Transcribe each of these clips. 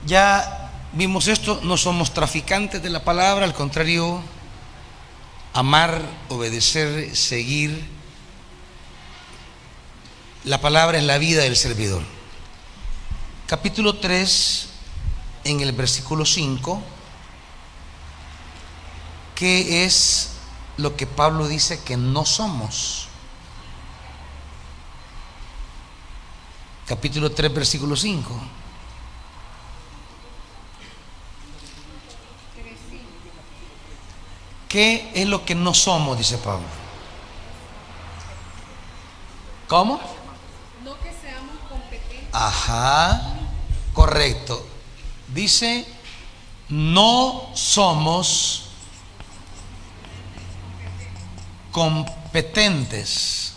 Ya vimos esto, no somos traficantes de la palabra, al contrario, amar, obedecer, seguir la palabra es la vida del servidor. Capítulo 3, en el versículo 5, ¿qué es lo que Pablo dice que no somos? Capítulo 3, versículo 5. ¿Qué es lo que no somos? Dice Pablo. ¿Cómo? No que seamos competentes. Ajá, correcto. Dice, no somos competentes.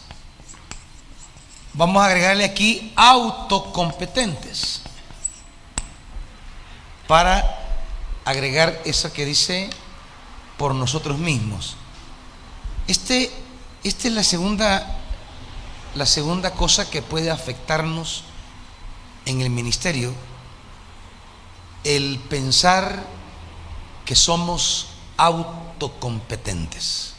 Vamos a agregarle aquí autocompetentes para agregar eso que dice por nosotros mismos. Esta es la segunda cosa que puede afectarnos en el ministerio, el pensar que somos autocompetentes.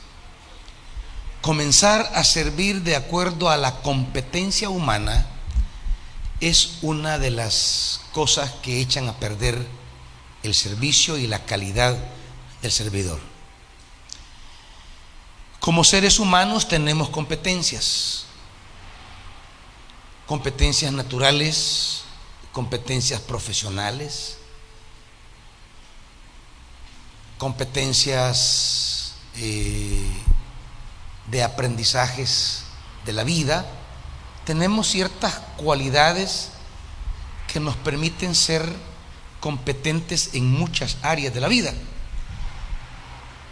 Comenzar a servir de acuerdo a la competencia humana es una de las cosas que echan a perder el servicio y la calidad del servidor. Como seres humanos tenemos competencias naturales, competencias profesionales, competencias de aprendizajes de la vida. Tenemos ciertas cualidades que nos permiten ser competentes en muchas áreas de la vida.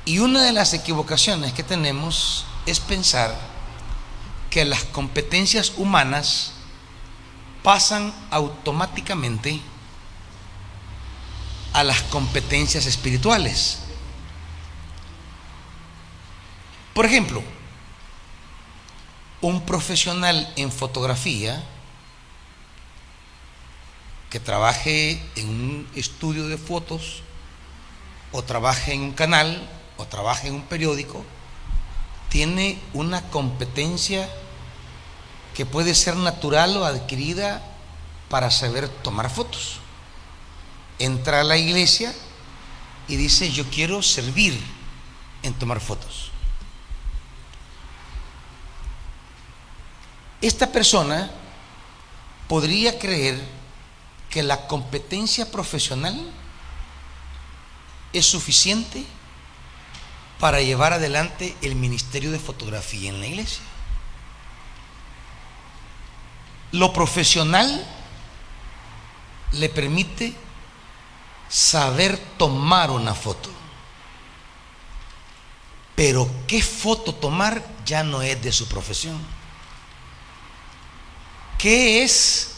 Y una de las equivocaciones que tenemos es pensar que las competencias humanas pasan automáticamente a las competencias espirituales. Por ejemplo, un profesional en fotografía que trabaje en un estudio de fotos, o trabaje en un canal, o trabaje en un periódico, tiene una competencia que puede ser natural o adquirida para saber tomar fotos. Entra a la iglesia y dice: yo quiero servir en tomar fotos. Esta persona podría creer que la competencia profesional es suficiente para llevar adelante el ministerio de fotografía en la iglesia. Lo profesional le permite saber tomar una foto, pero qué foto tomar ya no es de su profesión. ¿Qué es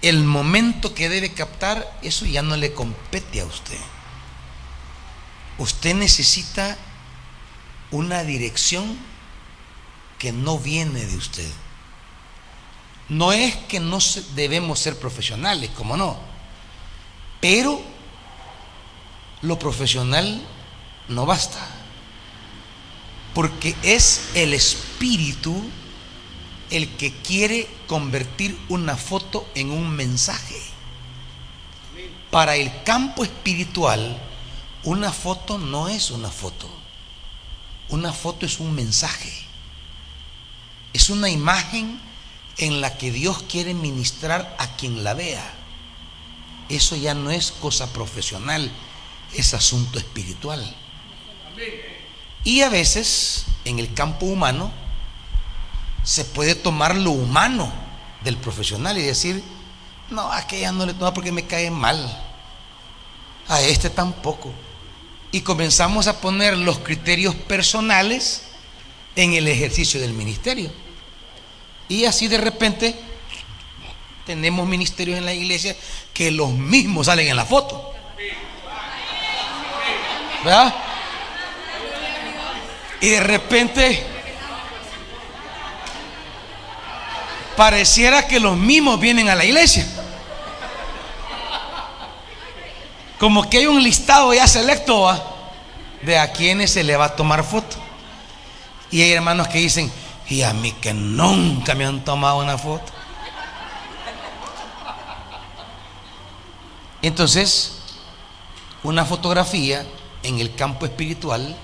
el momento que debe captar? Eso ya no le compete a usted. Usted necesita una dirección que no viene de usted. No es que no debemos ser profesionales, como no, pero lo profesional no basta, porque es el espíritu el que quiere convertir una foto en un mensaje. Para el campo espiritual, una foto no es una foto. Una foto es un mensaje. Es una imagen en la que Dios quiere ministrar a quien la vea. Eso ya no es cosa profesional, es asunto espiritual. Y a veces, en el campo humano, se puede tomar lo humano del profesional y decir: no, a aquella no le toma porque me cae mal, a este tampoco. Y comenzamos a poner los criterios personales en el ejercicio del ministerio. Y así de repente tenemos ministerios en la iglesia que los mismos salen en la foto, ¿verdad? Y de repente pareciera que los mismos vienen a la iglesia. como que hay un listado ya selecto, ¿va?, de a quienes se le va a tomar foto. Y hay hermanos que dicen: y a mí que nunca me han tomado una foto. Entonces, una fotografía en el campo espiritual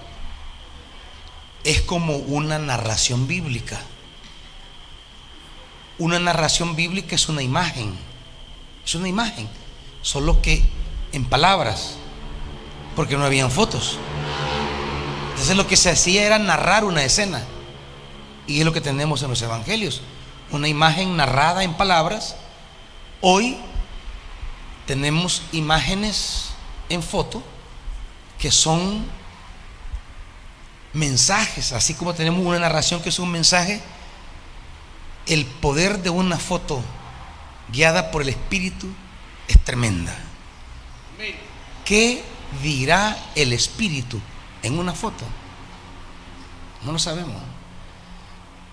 es como una narración bíblica. Una narración bíblica es una imagen, solo que en palabras, porque no habían fotos. Entonces lo que se hacía era narrar una escena, y es lo que tenemos en los evangelios, una imagen narrada en palabras. Hoy tenemos imágenes en foto que son mensajes, así como tenemos una narración que es un mensaje. El poder de una foto guiada por el Espíritu es tremenda. ¿Qué dirá el Espíritu en una foto? No lo sabemos.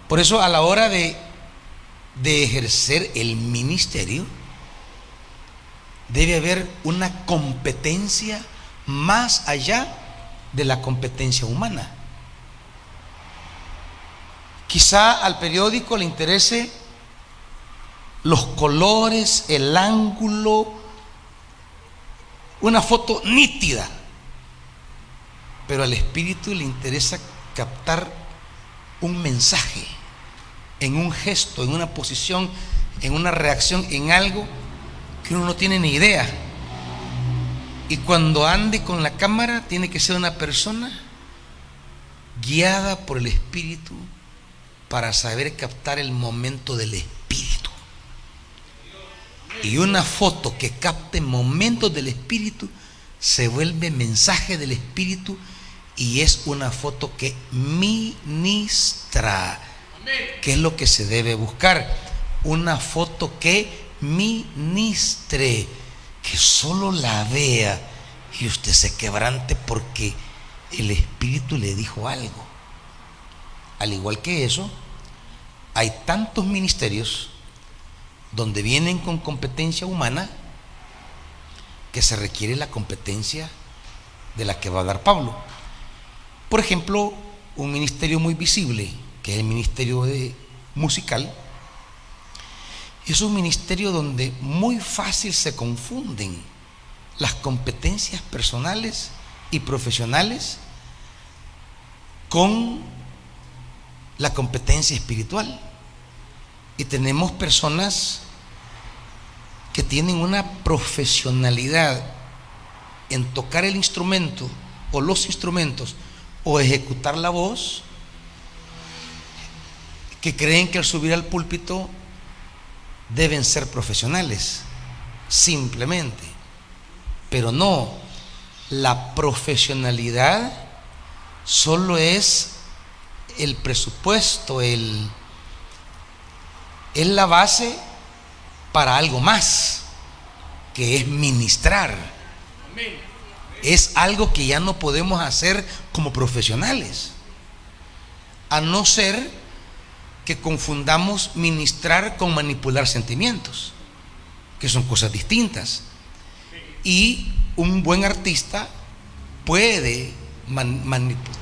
Por eso, a la hora de ejercer el ministerio, debe haber una competencia más allá de la competencia humana. Quizá al periódico le interese los colores, el ángulo, una foto nítida, pero al Espíritu le interesa captar un mensaje en un gesto, en una posición, en una reacción, en algo que uno no tiene ni idea. Y cuando ande con la cámara, tiene que ser una persona guiada por el Espíritu para saber captar el momento del Espíritu. Y una foto que capte momentos del Espíritu se vuelve mensaje del Espíritu, y es una foto que ministra, que es lo que se debe buscar. Una foto que ministre, que solo la vea y usted se quebrante porque el Espíritu le dijo algo. Al igual que eso, hay tantos ministerios donde vienen con competencia humana que se requiere la competencia de la que va a dar Pablo. Por ejemplo, un ministerio muy visible, que es el ministerio musical, es un ministerio donde muy fácil se confunden las competencias personales y profesionales con la competencia espiritual. Y tenemos personas que tienen una profesionalidad en tocar el instrumento o los instrumentos o ejecutar la voz, que creen que al subir al púlpito deben ser profesionales, simplemente. Pero no, la profesionalidad solo es el presupuesto, es la base para algo más, que es ministrar. Es algo que ya no podemos hacer como profesionales, a no ser que confundamos ministrar con manipular sentimientos, que son cosas distintas. Y un buen artista puede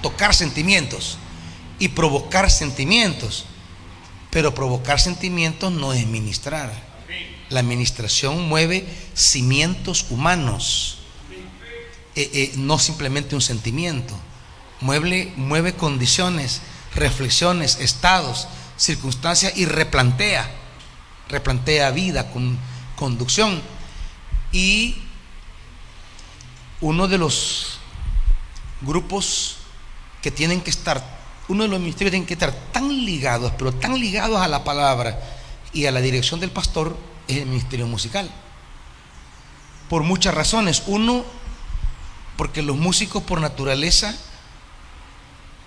tocar sentimientos y provocar sentimientos, pero provocar sentimientos no es ministrar. La ministración mueve cimientos humanos, no simplemente un sentimiento. Mueve condiciones, reflexiones, estados, circunstancias, y replantea vida, conducción. Y uno de los grupos que tienen que estar, uno de los ministerios que tienen que estar tan ligados, pero tan ligados a la palabra y a la dirección del pastor, es el ministerio musical, por muchas razones. Uno, porque los músicos por naturaleza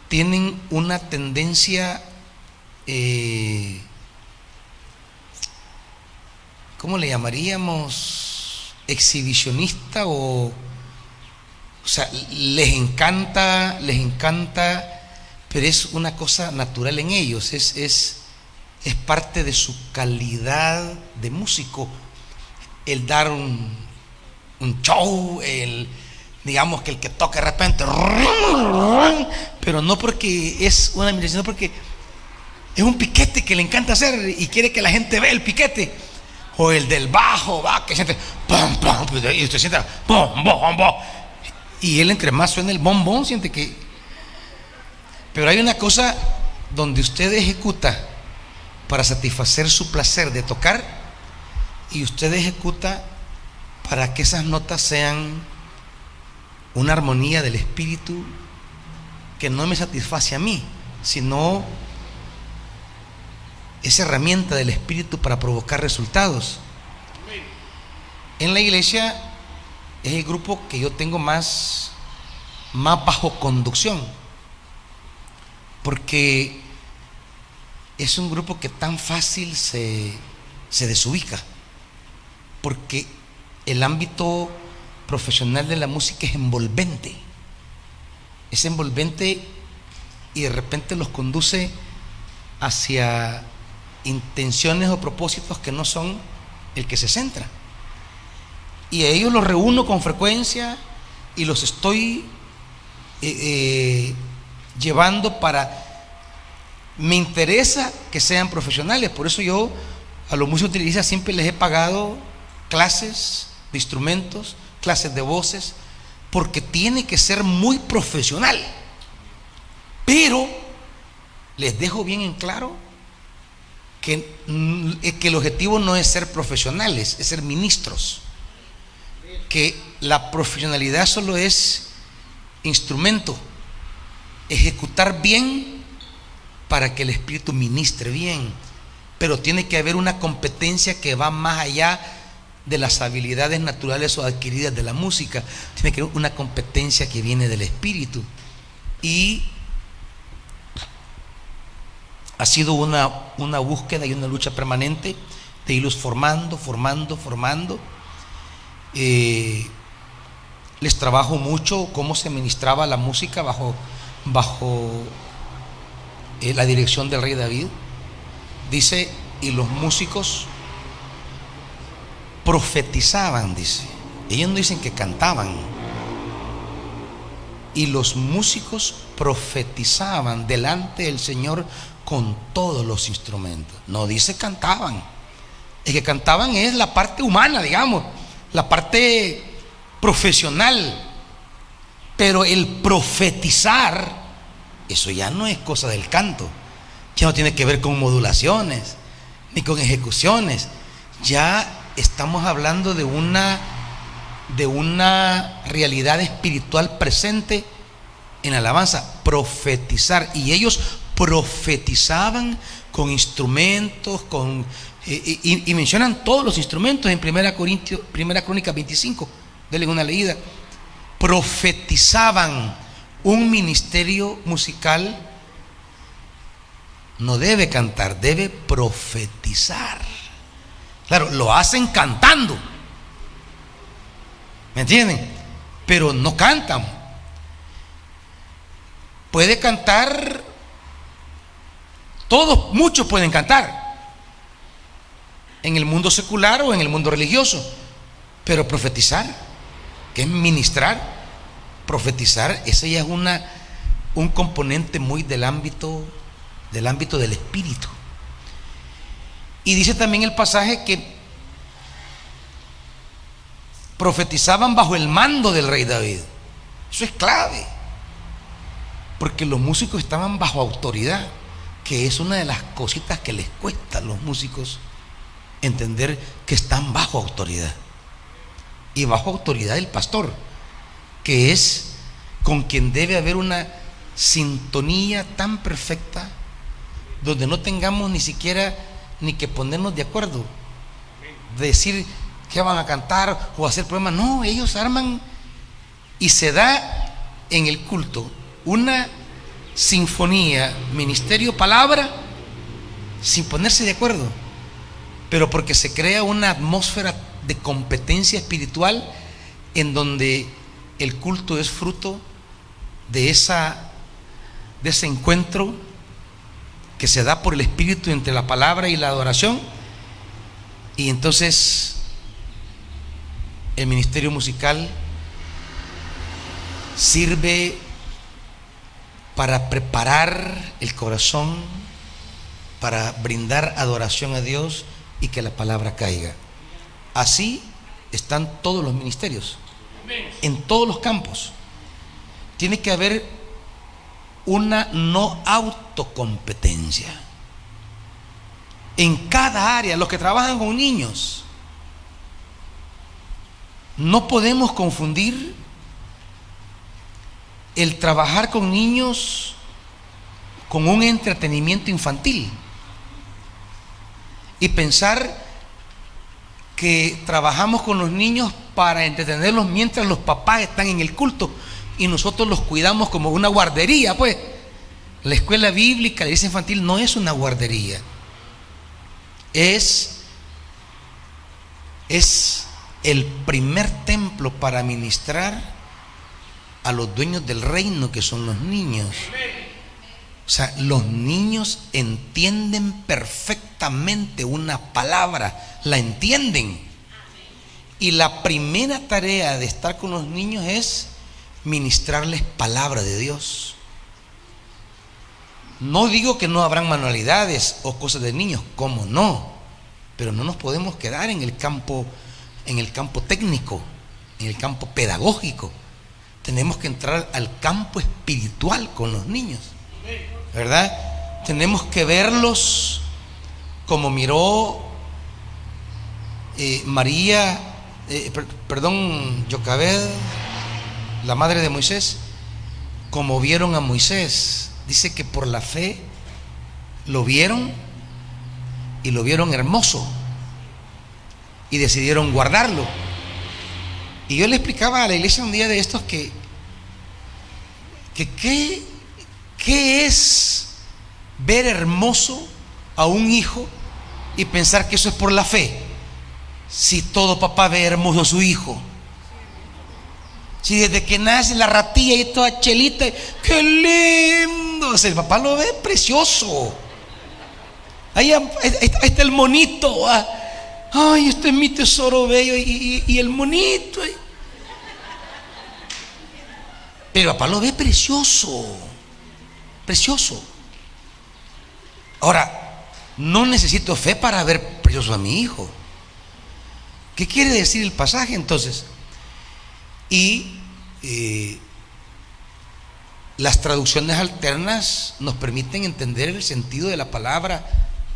tienen una tendencia, ¿cómo le llamaríamos? Exhibicionista, o sea, les encanta, pero es una cosa natural en ellos, es parte de su calidad de músico, el dar un show, digamos que el que toca de repente, pero no porque es una admiración, sino porque es un piquete que le encanta hacer y quiere que la gente vea el piquete. O el del bajo, va, que siente pum, pum, y usted siente bom, bom, bom. Y él, entre más suena el bombón, siente que. Pero hay una cosa donde usted ejecuta para satisfacer su placer de tocar, y usted ejecuta para que esas notas sean una armonía del espíritu que no me satisface a mí, sino esa herramienta del espíritu para provocar resultados. En la iglesia es el grupo que yo tengo más bajo conducción, porque es un grupo que tan fácil se desubica, porque el ámbito profesional de la música es envolvente y de repente los conduce hacia intenciones o propósitos que no son el que se centra, y a ellos los reúno con frecuencia y los estoy llevando para. Me interesa que sean profesionales, por eso yo a los músicos de la iglesia siempre les he pagado clases de instrumentos, clases de voces, porque tiene que ser muy profesional. Pero les dejo bien en claro que el objetivo no es ser profesionales, es ser ministros, que la profesionalidad solo es instrumento, ejecutar bien para que el espíritu ministre bien, pero tiene que haber una competencia que va más allá de las habilidades naturales o adquiridas de la música. Tiene que haber una competencia que viene del espíritu, y ha sido una búsqueda y una lucha permanente de irlos formando. Les trabajo mucho cómo se ministraba la música bajo la dirección del rey David. Dice, y los músicos profetizaban, dice. Ellos no dicen que cantaban. Y los músicos profetizaban delante del Señor con todos los instrumentos. No dice cantaban. El que cantaban es la parte humana, digamos, la parte profesional. Pero el profetizar, eso ya no es cosa del canto, ya no tiene que ver con modulaciones ni con ejecuciones. Ya estamos hablando de una realidad espiritual presente en la alabanza, profetizar. Y ellos profetizaban con instrumentos, y mencionan todos los instrumentos en Primera Crónica 25. Denle una leída. Profetizaban. Un ministerio musical no debe cantar, debe profetizar. Claro, lo hacen cantando, ¿me entienden? Pero no cantan. Puede cantar, todos, muchos pueden cantar en el mundo secular o en el mundo religioso, pero profetizar, que es ministrar, profetizar, ese ya es un componente muy del ámbito del espíritu. Y dice también el pasaje que profetizaban bajo el mando del rey David. Eso es clave, porque los músicos estaban bajo autoridad, que es una de las cositas que les cuesta a los músicos entender, que están bajo autoridad, y bajo autoridad del pastor, que es con quien debe haber una sintonía tan perfecta, donde no tengamos ni siquiera ni que ponernos de acuerdo, decir qué van a cantar o hacer problemas. No, ellos arman, y se da en el culto una sinfonía, ministerio, palabra, sin ponerse de acuerdo, pero porque se crea una atmósfera de competencia espiritual, en donde el culto es fruto de ese encuentro que se da por el espíritu entre la palabra y la adoración. Y entonces el ministerio musical sirve para preparar el corazón, para brindar adoración a Dios y que la palabra caiga. Así están todos los ministerios, en todos los campos. Tiene que haber una no autocompetencia en cada área. Los que trabajan con niños, no podemos confundir el trabajar con niños con un entretenimiento infantil y pensar que trabajamos con los niños para entretenerlos mientras los papás están en el culto y nosotros los cuidamos como una guardería. Pues la escuela bíblica, la iglesia infantil no es una guardería, es el primer templo para ministrar a los dueños del reino, que son los niños. O sea, los niños entienden perfectamente una palabra, la entienden. Y la primera tarea de estar con los niños es ministrarles palabra de Dios. No digo que no habrán manualidades o cosas de niños, cómo no, pero no nos podemos quedar en el campo técnico, en el campo pedagógico. Tenemos que entrar al campo espiritual con los niños, ¿verdad? Tenemos que verlos como miró Jocabed, la madre de Moisés, como vieron a Moisés. Dice que por la fe lo vieron y lo vieron hermoso y decidieron guardarlo. Y yo le explicaba a la iglesia un día de estos que ¿qué es ver hermoso a un hijo y pensar que eso es por la fe? Si todo papá ve hermoso a su hijo, si desde que nace la ratilla y toda chelita, ¡qué lindo! O sea, el papá lo ve precioso. Ahí está el monito. Ay, este es mi tesoro bello y el monito. Pero papá lo ve precioso, precioso. Ahora, no necesito fe para ver precioso a mi hijo. ¿Qué quiere decir el pasaje entonces? Y las traducciones alternas nos permiten entender el sentido de la palabra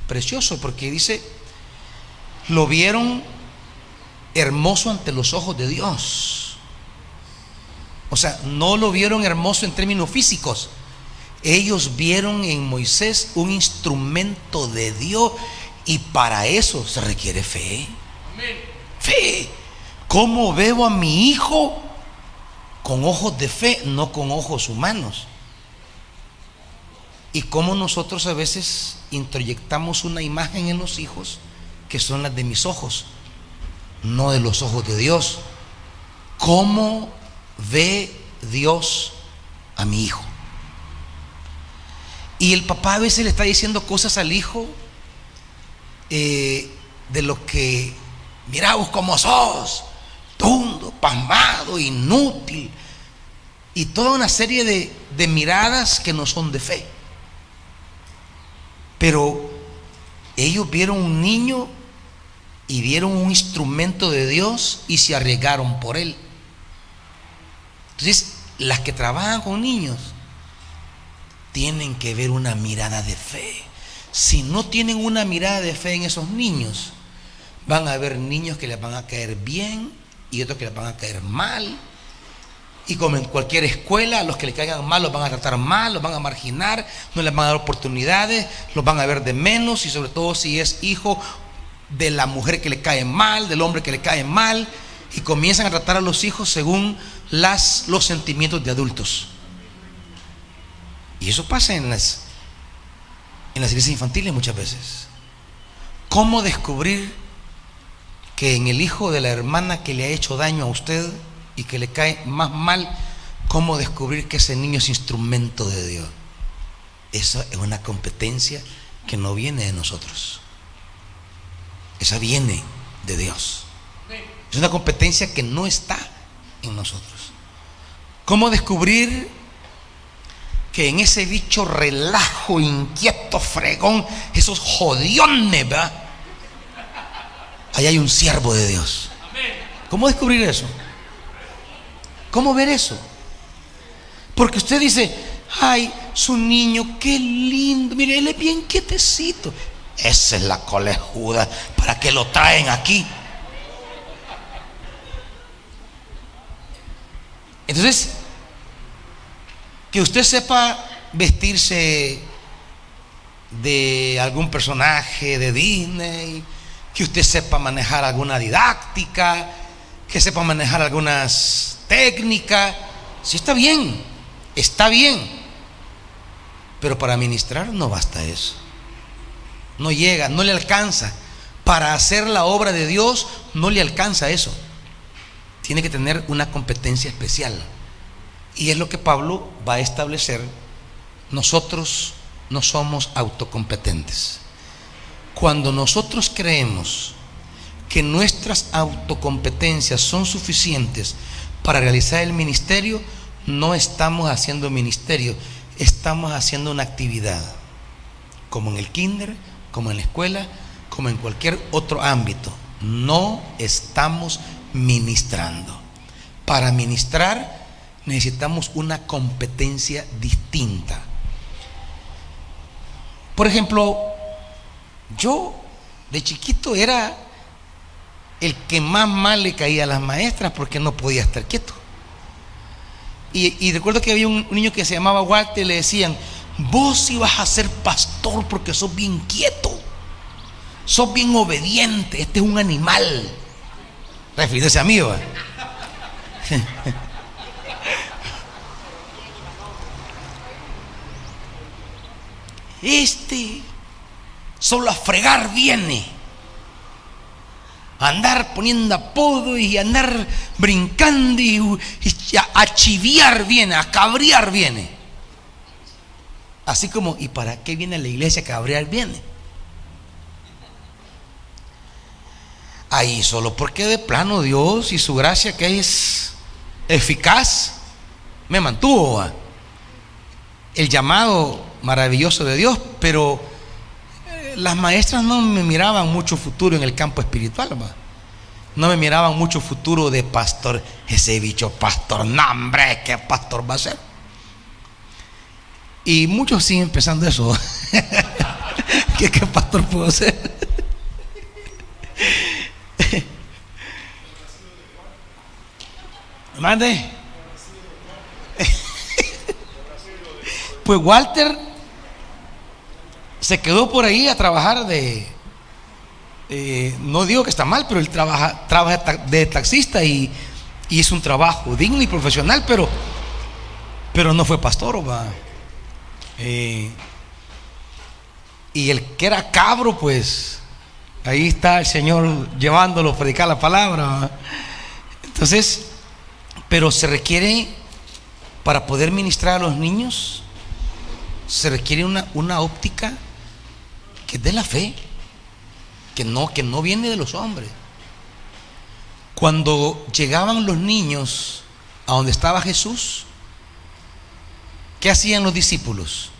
precioso, porque dice: lo vieron hermoso ante los ojos de Dios. O sea, no lo vieron hermoso en términos físicos. Ellos vieron en Moisés un instrumento de Dios, y para eso se requiere fe. Fe. ¿Cómo veo a mi hijo? Con ojos de fe, no con ojos humanos. Y cómo nosotros a veces introyectamos una imagen en los hijos que son las de mis ojos, no de los ojos de Dios. ¿Cómo ve Dios a mi hijo? Y el papá a veces le está diciendo cosas al hijo de lo que: mira vos cómo sos, tonto, pasmado, inútil, y toda una serie de miradas que no son de fe. Pero ellos vieron un niño y vieron un instrumento de Dios y se arriesgaron por él. Entonces, las que trabajan con niños tienen que ver una mirada de fe. Si no tienen una mirada de fe en esos niños, van a haber niños que les van a caer bien y otros que les van a caer mal. Y como en cualquier escuela, a los que les caigan mal los van a tratar mal, los van a marginar, no les van a dar oportunidades, los van a ver de menos, y sobre todo si es hijo de la mujer que le cae mal, del hombre que le cae mal, y comienzan a tratar a los hijos según los sentimientos de adultos. Y eso pasa en las iglesias infantiles muchas veces. ¿Cómo descubrir que en el hijo de la hermana que le ha hecho daño a usted y que le cae más mal, cómo descubrir que ese niño es instrumento de Dios? Esa es una competencia que no viene de nosotros, esa viene de Dios. Es una competencia que no está en nosotros. ¿Cómo descubrir que en ese bicho relajo, inquieto, fregón, esos jodiones, ¿verdad? Ahí hay un siervo de Dios. ¿Cómo descubrir eso? ¿Cómo ver eso? Porque usted dice: ay, su niño, qué lindo, mire, él es bien quietecito. Esa es la colejuda, ¿para qué lo traen aquí? Entonces, que usted sepa vestirse de algún personaje de Disney, que usted sepa manejar alguna didáctica, que sepa manejar algunas técnicas, sí está bien, pero para ministrar no basta eso. No llega, no le alcanza. Para hacer la obra de Dios no le alcanza eso. Tiene que tener una competencia especial. Y es lo que Pablo va a establecer. Nosotros no somos autocompetentes. Cuando nosotros creemos que nuestras autocompetencias son suficientes para realizar el ministerio, no estamos haciendo ministerio, estamos haciendo una actividad, como en el kinder, como en la escuela, como en cualquier otro ámbito. No estamos ministrando. Para ministrar necesitamos una competencia distinta. Por ejemplo, yo de chiquito era el que más mal le caía a las maestras porque no podía estar quieto. Y recuerdo que había un niño que se llamaba Walter y le decían: vos ibas a ser pastor porque sos bien quieto, sos bien obediente, este es un animal, refiriéndose a mí, ¿va? Este solo a fregar viene, a andar poniendo apodo y a andar brincando y a chiviar viene, a cabrear viene. Así como, ¿y para qué viene a la iglesia a cabrear viene? Ahí solo porque de plano Dios y su gracia, que es eficaz, me mantuvo, ¿va? El llamado maravilloso de Dios. Pero las maestras no me miraban mucho futuro en el campo espiritual, ¿va? No me miraban mucho futuro de pastor. Ese bicho pastor, no hombre, ¿qué pastor va a ser? Y muchos siguen pensando eso. ¿Qué pastor puedo ser? Mande. Pues Walter se quedó por ahí a trabajar no digo que está mal, pero él trabaja de taxista y es un trabajo digno y profesional, pero no fue pastor, ¿va? Y el que era cabro, pues ahí está el Señor llevándolo a predicar la palabra, ¿va? Entonces, pero se requiere, para poder ministrar a los niños, se requiere una óptica que es de la fe, que no viene de los hombres. Cuando llegaban los niños a donde estaba Jesús, ¿qué hacían los discípulos?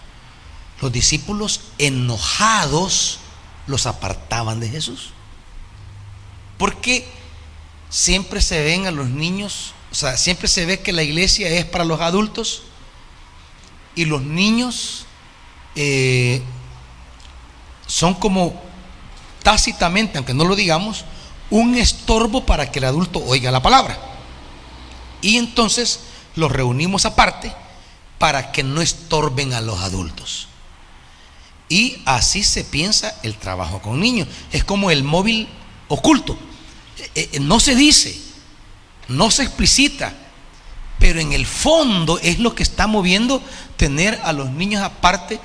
Los discípulos, enojados, los apartaban de Jesús. Porque siempre se ven a los niños, o sea, siempre se ve que la iglesia es para los adultos y los niños son como tácitamente, aunque no lo digamos, un estorbo para que el adulto oiga la palabra. Y entonces los reunimos aparte para que no estorben a los adultos. Y así se piensa el trabajo con niños. Es como el móvil oculto. No se dice, no se explicita, pero en el fondo es lo que está moviendo tener a los niños aparte.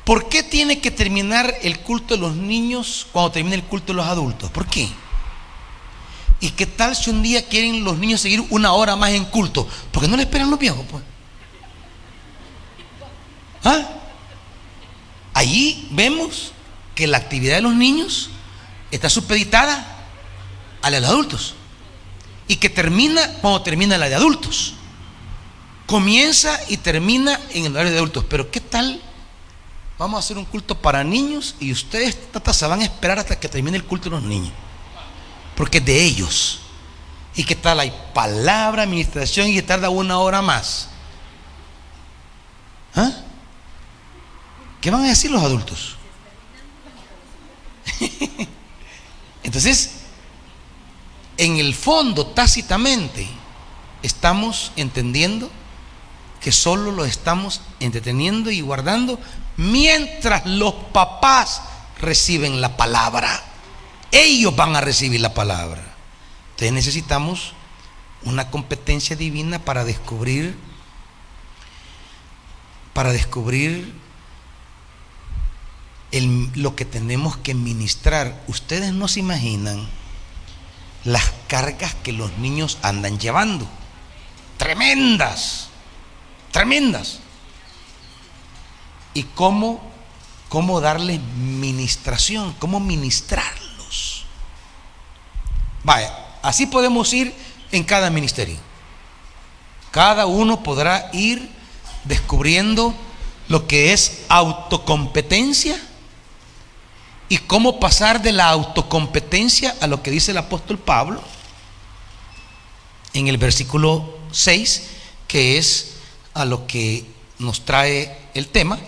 ¿Por qué tiene que terminar el culto de los niños cuando termine el culto de los adultos? ¿Por qué? ¿Y qué tal si un día quieren los niños seguir una hora más en culto? ¿Por qué no le esperan los viejos, pues? ¿Ah? Allí vemos que la actividad de los niños está supeditada a la de adultos. Y que termina cuando termina la de adultos. Comienza y termina en el horario de adultos. Pero ¿qué tal? Vamos a hacer un culto para niños y ustedes se van a esperar hasta que termine el culto de los niños. Porque es de ellos. ¿Y qué tal? Hay palabra, administración y tarda 1 hora más. ¿Ah? ¿Qué van a decir los adultos? Entonces, en el fondo, tácitamente, estamos entendiendo que solo lo estamos entreteniendo y guardando mientras los papás reciben la palabra. Ellos van a recibir la palabra. Entonces necesitamos una competencia divina para descubrir lo que tenemos que ministrar. Ustedes no se imaginan las cargas que los niños andan llevando. Tremendas. Y cómo darles ministración, cómo ministrarlos. Vaya, así podemos ir en cada ministerio. Cada uno podrá ir descubriendo lo que es autocompetencia y cómo pasar de la autocompetencia a lo que dice el apóstol Pablo en el versículo 6, que es a lo que nos trae el tema.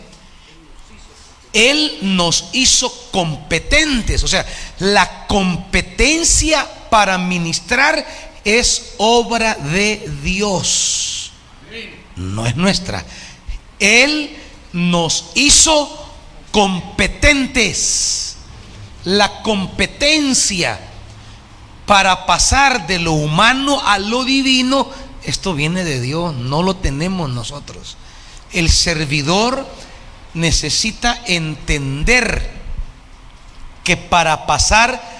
Él nos hizo competentes. O sea, la competencia para ministrar es obra de Dios, no es nuestra. Él nos hizo competentes. La competencia para pasar de lo humano a lo divino, esto viene de Dios, no lo tenemos nosotros. El servidor necesita entender que para pasar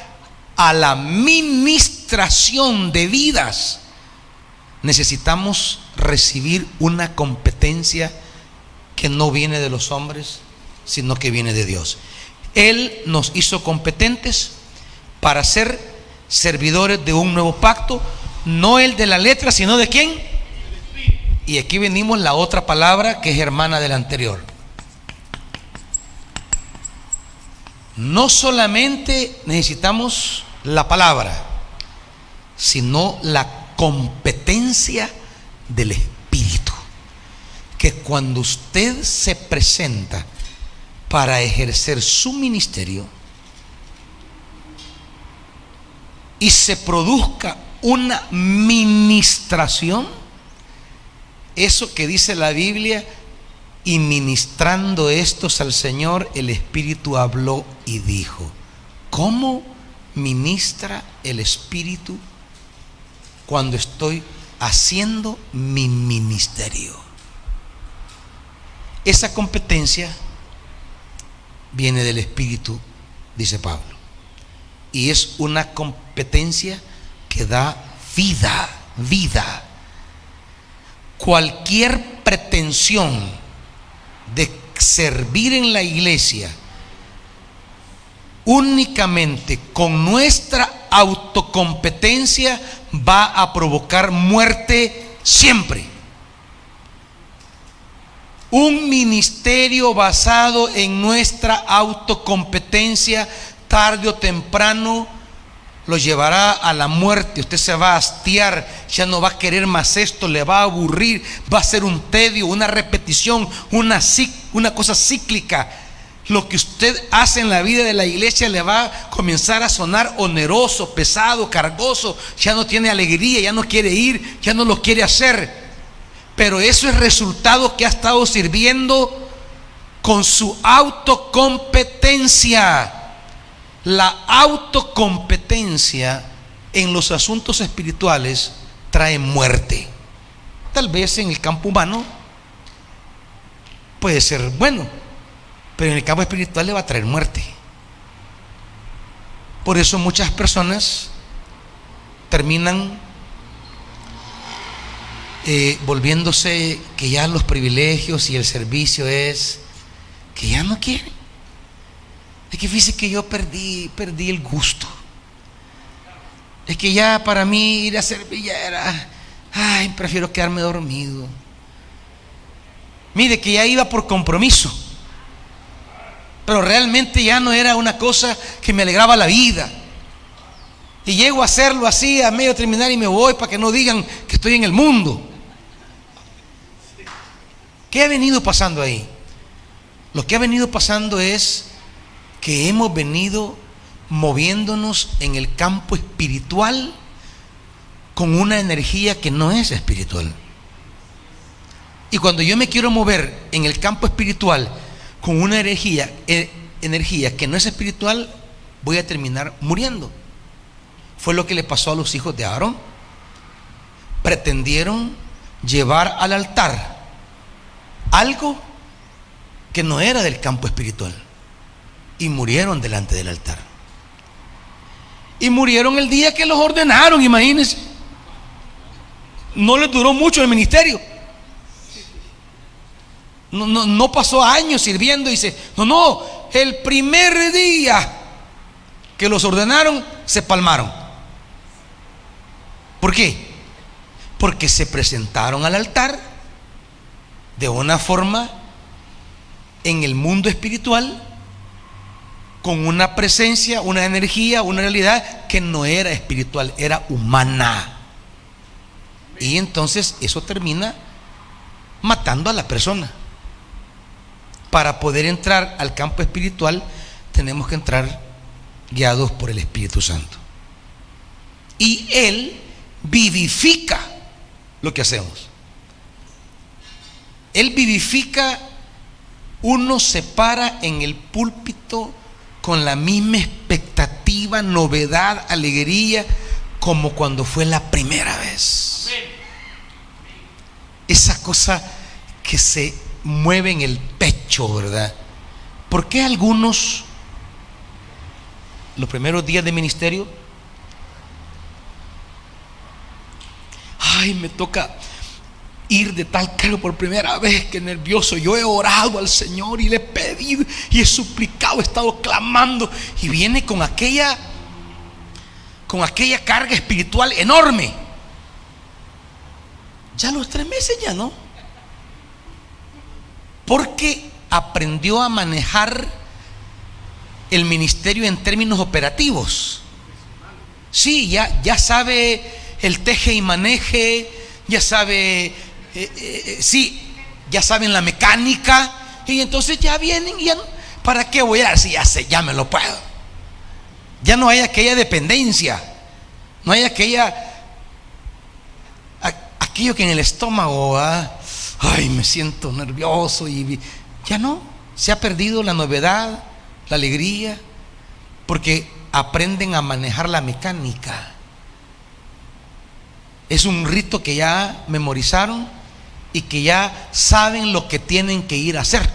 a la ministración de vidas necesitamos recibir una competencia que no viene de los hombres, sino que viene de Dios. Él nos hizo competentes para ser servidores de un nuevo pacto, no el de la letra, sino de ¿quién? Y aquí venimos la otra palabra que es hermana de la anterior. No solamente necesitamos la palabra, sino la competencia del Espíritu. Que cuando usted se presenta para ejercer su ministerio y se produzca una ministración, eso que dice la Biblia, y ministrando estos al Señor, el Espíritu habló y dijo. ¿Cómo ministra el Espíritu cuando estoy haciendo mi ministerio? Esa competencia viene del Espíritu, dice Pablo, y es una competencia que da vida. Cualquier pretensión de servir en la iglesia únicamente con nuestra autocompetencia va a provocar muerte siempre. Un ministerio basado en nuestra autocompetencia tarde o temprano lo llevará a la muerte. Usted se va a hastiar, ya no va a querer más esto, le va a aburrir, va a ser un tedio, una repetición, una cosa cíclica. Lo que usted hace en la vida de la iglesia le va a comenzar a sonar oneroso, pesado, cargoso. Ya no tiene alegría, ya no quiere ir, ya no lo quiere hacer. Pero eso es resultado que ha estado sirviendo con su autocompetencia. La autocompetencia en los asuntos espirituales trae muerte. Tal vez en el campo humano puede ser bueno, pero en el campo espiritual le va a traer muerte. Por eso muchas personas terminan volviéndose que ya los privilegios y el servicio es que ya no quieren. Es que fíjese que yo perdí el gusto. Es que ya para mí ir a servir ya era, ay, prefiero quedarme dormido. Mire que ya iba por compromiso, pero realmente ya no era una cosa que me alegraba la vida. Y llego a hacerlo así, a medio terminar, y me voy para que no digan que estoy en el mundo. ¿Qué ha venido pasando ahí? Lo que ha venido pasando es que hemos venido moviéndonos en el campo espiritual con una energía que no es espiritual. Y cuando yo me quiero mover en el campo espiritual con una energía que no es espiritual, voy a terminar muriendo. Fue lo que le pasó a los hijos de Aarón. Pretendieron llevar al altar algo que no era del campo espiritual y murieron delante del altar. Y murieron el día que los ordenaron, imagínense. No les duró mucho el ministerio. No pasó años sirviendo. Dice, no, el primer día que los ordenaron se palmaron. ¿Por qué? Porque se presentaron al altar de una forma en el mundo espiritual, con una presencia, una energía, una realidad que no era espiritual, era humana. Y entonces eso termina matando a la persona. Para poder entrar al campo espiritual tenemos que entrar guiados por el Espíritu Santo. Y Él vivifica lo que hacemos. Él vivifica. Uno se para en el púlpito con la misma expectativa, novedad, alegría, como cuando fue la primera vez. Esa cosa que se mueve en el pecho, ¿verdad? ¿Por qué algunos, los primeros días de ministerio, ay, me toca ir de tal cargo por primera vez, que nervioso? Yo he orado al Señor y le he pedido y he suplicado, he estado clamando, y viene con aquella carga espiritual enorme. Ya los 3 meses ya no, porque aprendió a manejar el ministerio en términos operativos. Sí, ya sabe el teje y maneje, ya sabe, sí, ya saben la mecánica, y entonces ya vienen y ya, ¿para qué voy a dar si ya sé, ya me lo puedo? Ya no hay aquella dependencia, no hay aquello que en el estómago, ay, me siento nervioso, y ya no, se ha perdido la novedad, la alegría, porque aprenden a manejar la mecánica. Es un rito que ya memorizaron y que ya saben lo que tienen que ir a hacer.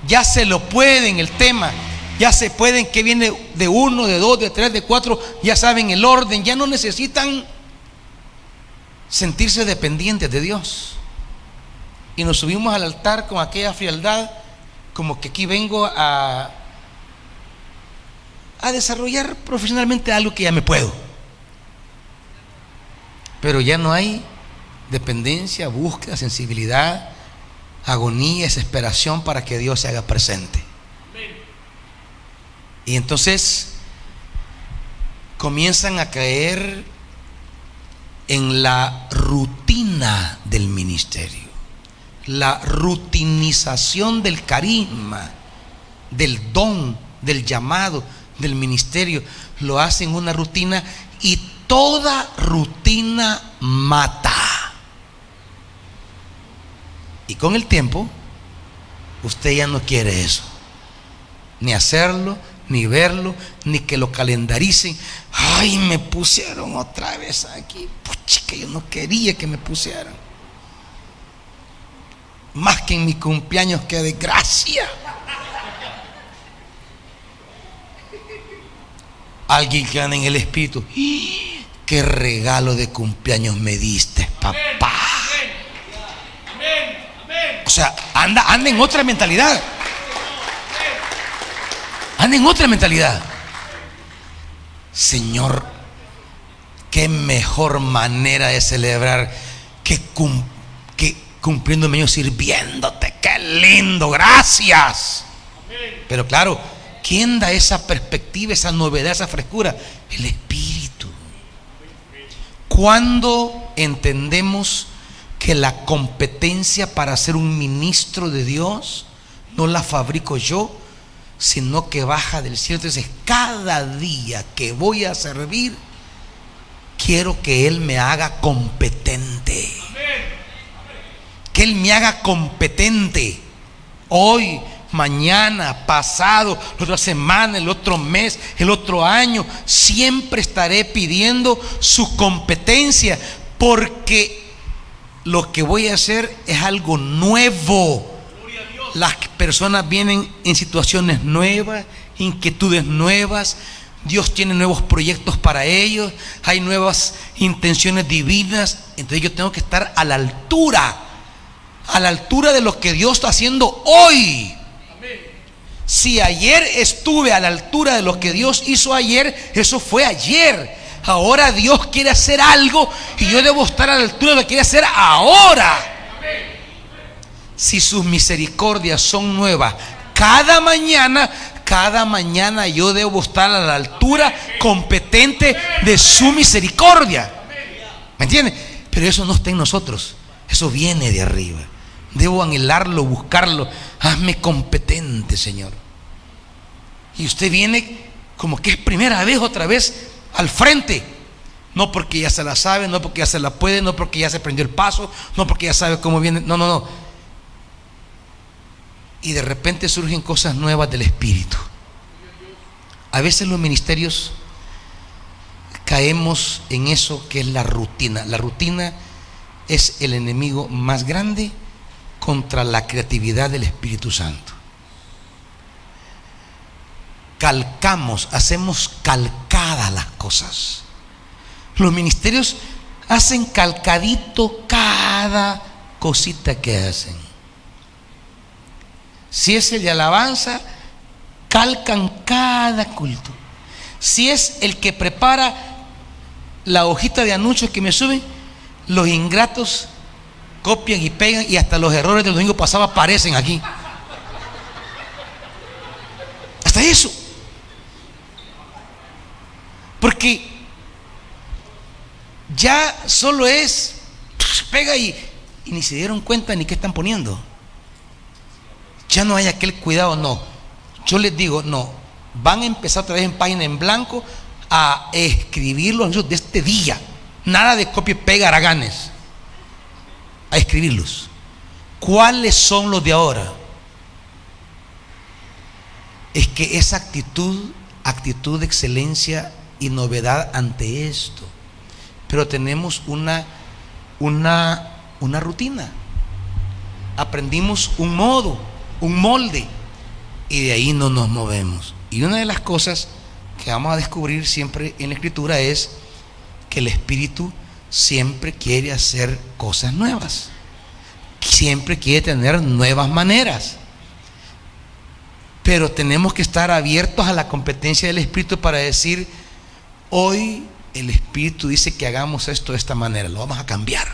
Ya se lo pueden el tema, ya se pueden que viene de 1, de 2, de 3, de 4, ya saben el orden, ya no necesitan sentirse dependientes de Dios. Y nos subimos al altar con aquella frialdad, como que aquí vengo a desarrollar profesionalmente algo que ya me puedo. Pero ya no hay dependencia, búsqueda, sensibilidad, agonía, desesperación para que Dios se haga presente. Y entonces comienzan a caer en la rutina del ministerio, la rutinización del carisma, del don, del llamado, del ministerio. Lo hacen una rutina, y toda rutina mata. Y con el tiempo usted ya no quiere eso, ni hacerlo, ni verlo, ni que lo calendaricen. Ay, me pusieron otra vez aquí. Puchica, yo no quería que me pusieran. Más que en mi cumpleaños, qué desgracia. Alguien que anda en el espíritu. Qué regalo de cumpleaños me diste, papá. O sea, anda en otra mentalidad. Anda en otra mentalidad. Señor, qué mejor manera de celebrar que cumpliendo años sirviéndote. ¡Qué lindo! ¡Gracias! Pero claro, ¿quién da esa perspectiva, esa novedad, esa frescura? El Espíritu. Cuando entendemos que la competencia para ser un ministro de Dios no la fabrico yo, sino que baja del cielo. Entonces, cada día que voy a servir, quiero que Él me haga competente. Que Él me haga competente. Hoy, mañana, pasado, la otra semana, el otro mes, el otro año, siempre estaré pidiendo su competencia, porque lo que voy a hacer es algo nuevo. Las personas vienen en situaciones nuevas, inquietudes nuevas. Dios tiene nuevos proyectos para ellos, hay nuevas intenciones divinas. Entonces yo tengo que estar a la altura de lo que Dios está haciendo hoy. Si ayer estuve a la altura de lo que Dios hizo ayer, eso fue ayer. Ahora Dios quiere hacer algo y yo debo estar a la altura de lo que quiere hacer ahora. Si sus misericordias son nuevas cada mañana yo debo estar a la altura competente de su misericordia. ¿Me entiende? Pero eso no está en nosotros, eso viene de arriba. Debo anhelarlo, buscarlo. Hazme competente, Señor. Y usted viene como que es primera vez, otra vez al frente. No porque ya se la sabe, no porque ya se la puede, no porque ya se prendió el paso, no porque ya sabe cómo viene. No. Y de repente surgen cosas nuevas del Espíritu. A veces los ministerios caemos en eso que es la rutina. La rutina es el enemigo más grande contra la creatividad del Espíritu Santo. Calcamos, hacemos calcadas las cosas. Los ministerios hacen calcadito cada cosita que hacen. Si es el de alabanza, calcan cada culto. Si es el que prepara la hojita de anuncios que me suben, los ingratos copian y pegan, y hasta los errores del domingo pasado aparecen aquí. Hasta eso. Porque ya solo es pega y ni se dieron cuenta ni qué están poniendo. Ya no hay aquel cuidado. No, yo les digo, no, van a empezar otra vez en página en blanco a escribir los anuncios de este día. Nada de copia y pega haraganes. A escribirlos. ¿Cuáles son los de ahora? Es que esa actitud de excelencia y novedad ante esto. Pero tenemos una rutina. Aprendimos un modo, un molde, y de ahí no nos movemos. Y una de las cosas que vamos a descubrir siempre en la Escritura es que el Espíritu siempre quiere hacer cosas nuevas, siempre quiere tener nuevas maneras, pero tenemos que estar abiertos a la competencia del Espíritu para decir: hoy el Espíritu dice que hagamos esto de esta manera, lo vamos a cambiar.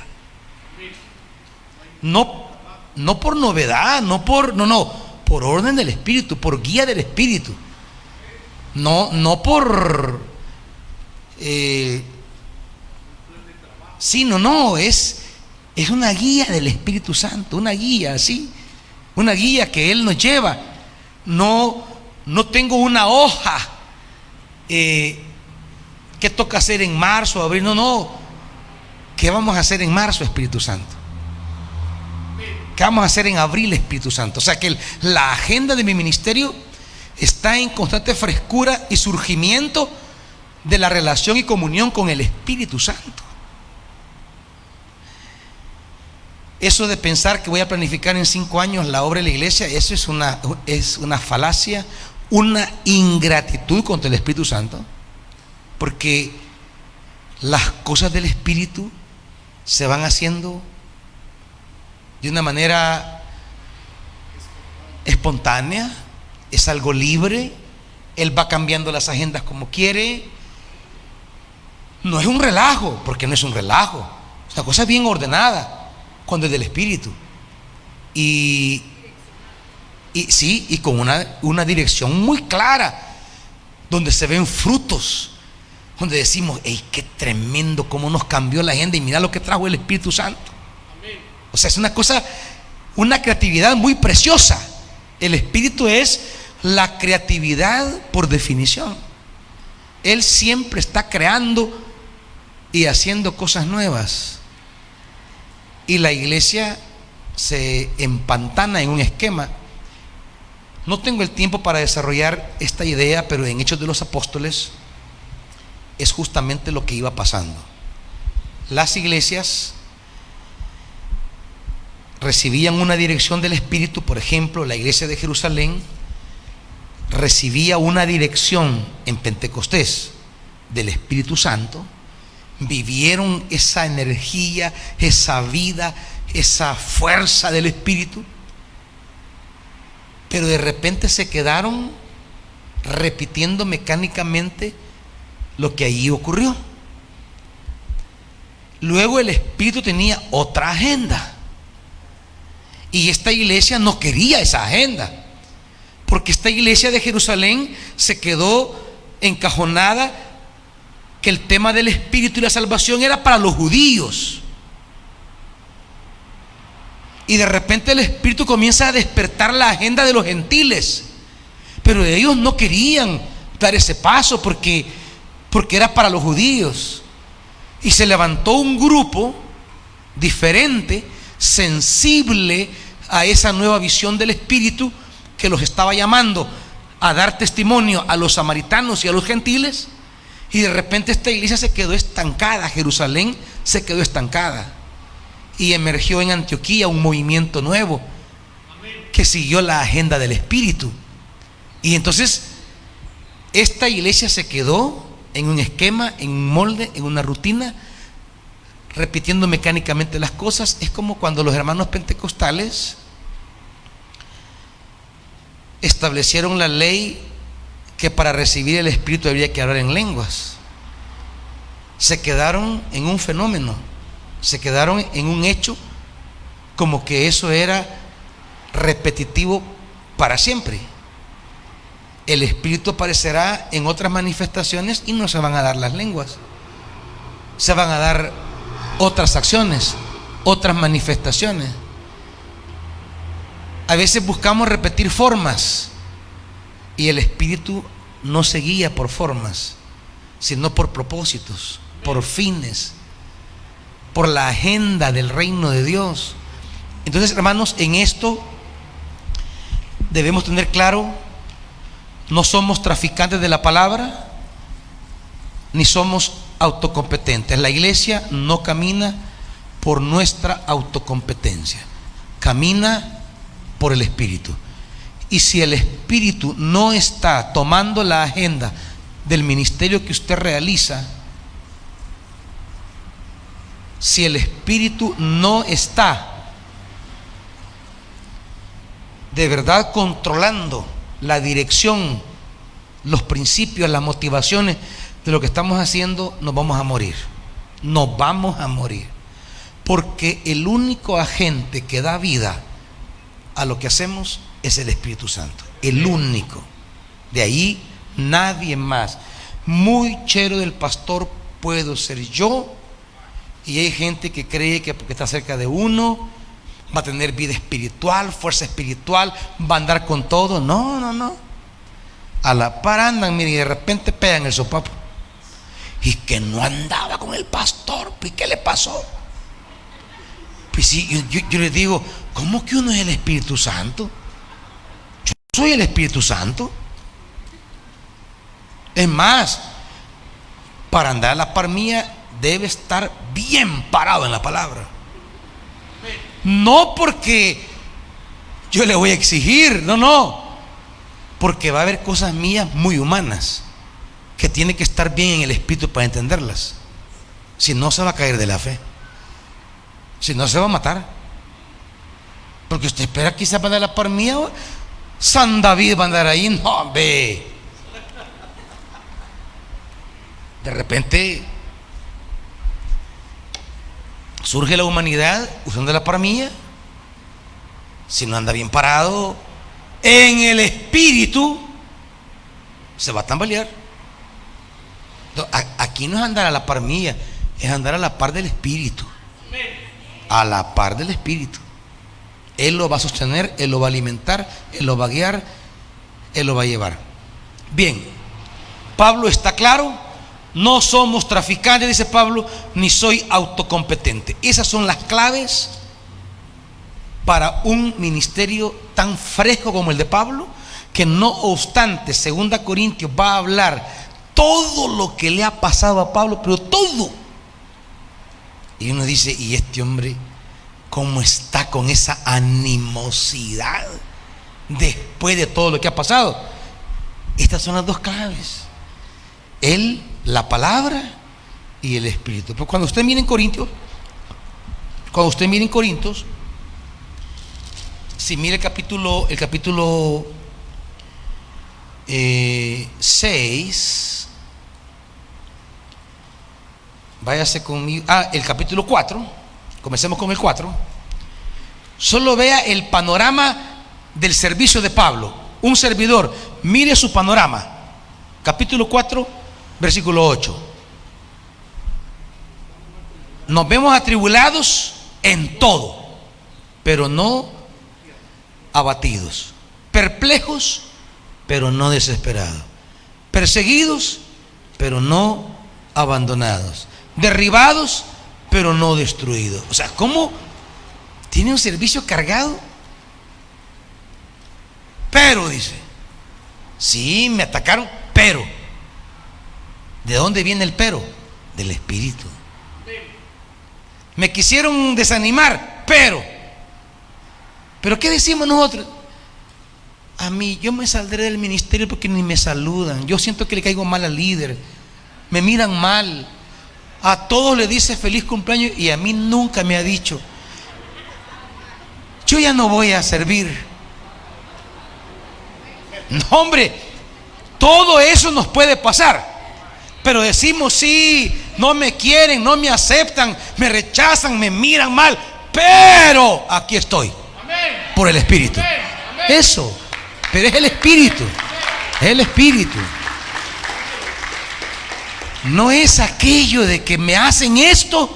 No por novedad, por orden del Espíritu, por guía del Espíritu. No por es una guía del Espíritu Santo, una guía así, una guía que Él nos lleva. No tengo una hoja ¿qué toca hacer en marzo, abril? No. ¿Qué vamos a hacer en marzo, Espíritu Santo? ¿Qué vamos a hacer en abril, Espíritu Santo? O sea que la agenda de mi ministerio está en constante frescura y surgimiento de la relación y comunión con el Espíritu Santo. Eso de pensar que voy a planificar en 5 años la obra de la iglesia, eso es una falacia, una ingratitud contra el Espíritu Santo, porque las cosas del Espíritu se van haciendo de una manera espontánea, es algo libre. Él va cambiando las agendas como quiere. No es un relajo, porque no es un relajo. Es una cosa bien ordenada cuando es del Espíritu. Y sí, y con una dirección muy clara, donde se ven frutos, donde decimos: ¡ey, qué tremendo! Cómo nos cambió la agenda, y mira lo que trajo el Espíritu Santo. Amén. O sea, es una cosa, una creatividad muy preciosa. El Espíritu es la creatividad por definición. Él siempre está creando y haciendo cosas nuevas. Y la iglesia se empantana en un esquema. No tengo el tiempo para desarrollar esta idea, pero en Hechos de los Apóstoles es justamente lo que iba pasando. Las iglesias recibían una dirección del Espíritu. Por ejemplo, la iglesia de Jerusalén recibía una dirección en Pentecostés del Espíritu Santo. Vivieron esa energía, esa vida, esa fuerza del Espíritu, pero de repente se quedaron repitiendo mecánicamente lo que allí ocurrió. Luego el Espíritu tenía otra agenda, y esta iglesia no quería esa agenda, porque esta iglesia de Jerusalén se quedó encajonada que el tema del Espíritu y la salvación era para los judíos. Y de repente el Espíritu comienza a despertar la agenda de los gentiles, pero ellos no querían dar ese paso porque era para los judíos. Y se levantó un grupo diferente, sensible a esa nueva visión del Espíritu, que los estaba llamando a dar testimonio a los samaritanos y a los gentiles. Y de repente esta iglesia se quedó estancada, Jerusalén se quedó estancada, y emergió en Antioquía un movimiento nuevo que siguió la agenda del Espíritu. Y entonces esta iglesia se quedó en un esquema, en un molde, en una rutina, repitiendo mecánicamente las cosas. Es como cuando los hermanos pentecostales establecieron la ley que para recibir el Espíritu habría que hablar en lenguas. Se quedaron en un fenómeno, se quedaron en un hecho, como que eso era repetitivo para siempre. El Espíritu aparecerá en otras manifestaciones y no se van a dar las lenguas, se van a dar otras acciones, otras manifestaciones. A veces buscamos repetir formas, y el Espíritu no se guía por formas, sino por propósitos, por fines, por la agenda del reino de Dios. Entonces, hermanos, en esto debemos tener claro: no somos traficantes de la palabra, ni somos autocompetentes. La iglesia no camina por nuestra autocompetencia, camina por el Espíritu. Y si el Espíritu no está tomando la agenda del ministerio que usted realiza, si el Espíritu no está de verdad controlando la dirección, los principios, las motivaciones de lo que estamos haciendo, nos vamos a morir. Nos vamos a morir. Porque el único agente que da vida a lo que hacemos es el Espíritu Santo. El único. De ahí nadie más. Muy chero del pastor puedo ser yo, y hay gente que cree que porque está cerca de uno va a tener vida espiritual, fuerza espiritual, va a andar con todo. No, no, no. A la par andan, miren, y de repente pegan el sopapo. Y que no andaba con el pastor, pues ¿qué le pasó? Pues sí, yo les digo, ¿cómo que uno es el Espíritu Santo? Yo soy el Espíritu Santo. Es más, para andar a la par mía debe estar bien parado en la palabra. No porque yo le voy a exigir, no, no, porque va a haber cosas mías muy humanas que tiene que estar bien en el Espíritu para entenderlas. Si no, se va a caer de la fe, si no, se va a matar. Porque usted espera quizás para la par mía, San David va a andar ahí. No, ve. De repente surge la humanidad usando la parmilla. Si no anda bien parado en el espíritu, se va a tambalear. Aquí no es andar a la par mía, es andar a la par del espíritu. A la par del espíritu. Él lo va a sostener, Él lo va a alimentar, Él lo va a guiar, Él lo va a llevar. Bien, Pablo está claro: no somos traficantes, dice Pablo, ni soy autocompetente. Esas son las claves para un ministerio tan fresco como el de Pablo, que no obstante, 2 Corintios va a hablar todo lo que le ha pasado a Pablo, pero todo. Y uno dice: ¿y este hombre cómo está con esa animosidad después de todo lo que ha pasado? Estas son las dos claves: él, la palabra y el espíritu. Pero cuando usted mire en Corintios, si mire el capítulo 6, váyase conmigo. El capítulo 4, comencemos con el 4. Solo vea el panorama del servicio de Pablo. Un servidor, mire su panorama. Capítulo 4, versículo 8. Nos vemos atribulados en todo, pero no abatidos, perplejos, pero no desesperados, perseguidos, pero no abandonados, derribados, pero no destruidos. O sea, ¿cómo tiene un servicio cargado? Pero dice: sí, me atacaron, pero ¿de dónde viene el pero? Del espíritu. Me quisieron desanimar, pero ¿qué decimos nosotros? A mí, yo me saldré del ministerio porque ni me saludan. Yo siento que le caigo mal al líder, me miran mal. A todos le dice feliz cumpleaños y a mí nunca me ha dicho: yo ya no voy a servir. No, hombre, todo eso nos puede pasar. Pero decimos: sí, no me quieren, no me aceptan, me rechazan, me miran mal, pero aquí estoy, por el espíritu. Eso, pero es el espíritu, es el espíritu. No es aquello de que me hacen esto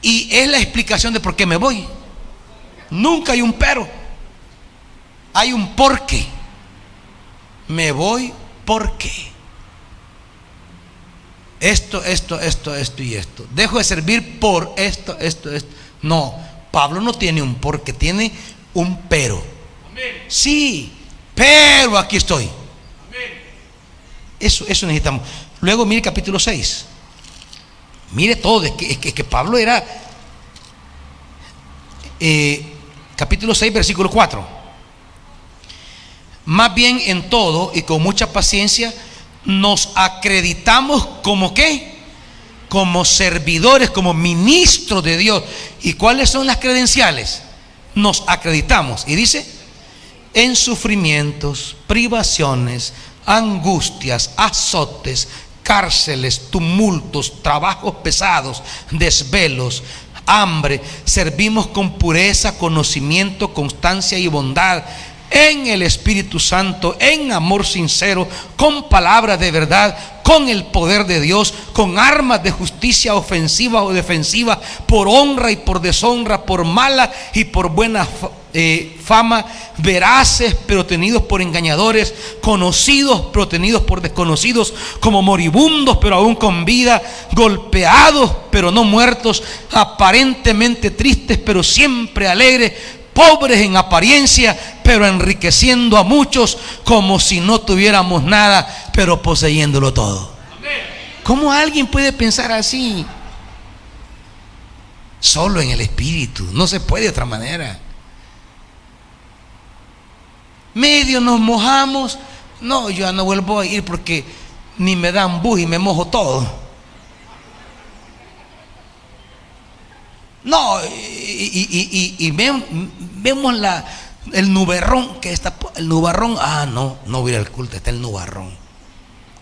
y es la explicación de por qué me voy. Nunca hay un pero, hay un por qué. Me voy porque esto y esto. Dejo de servir por esto. No, Pablo no tiene un porque, tiene un pero. Sí, pero aquí estoy. Eso necesitamos. Luego mire capítulo 6. Mire todo, es que Pablo era capítulo 6, versículo 4. Más bien en todo y con mucha paciencia nos acreditamos como ¿qué? Como servidores, como ministros de Dios. ¿Y cuáles son las credenciales? Nos acreditamos, y dice: en sufrimientos, privaciones, angustias, azotes, cárceles, tumultos, trabajos pesados, desvelos, hambre, servimos con pureza, conocimiento, constancia y bondad, en el Espíritu Santo, en amor sincero, con palabras de verdad, con el poder de Dios, con armas de justicia ofensivas o defensivas, por honra y por deshonra, por mala y por buena fama, veraces pero tenidos por engañadores, conocidos pero tenidos por desconocidos, como moribundos pero aún con vida, golpeados pero no muertos, aparentemente tristes pero siempre alegres, pobres en apariencia pero enriqueciendo a muchos, como si no tuviéramos nada pero poseyéndolo todo. ¿Cómo alguien puede pensar así? Solo en el espíritu, no se puede de otra manera. Medio nos mojamos, no, yo ya no vuelvo a ir porque ni me dan bus y me mojo todo. No, y vemos el nubarrón que está, el nubarrón. No voy a ir al culto, está el nubarrón.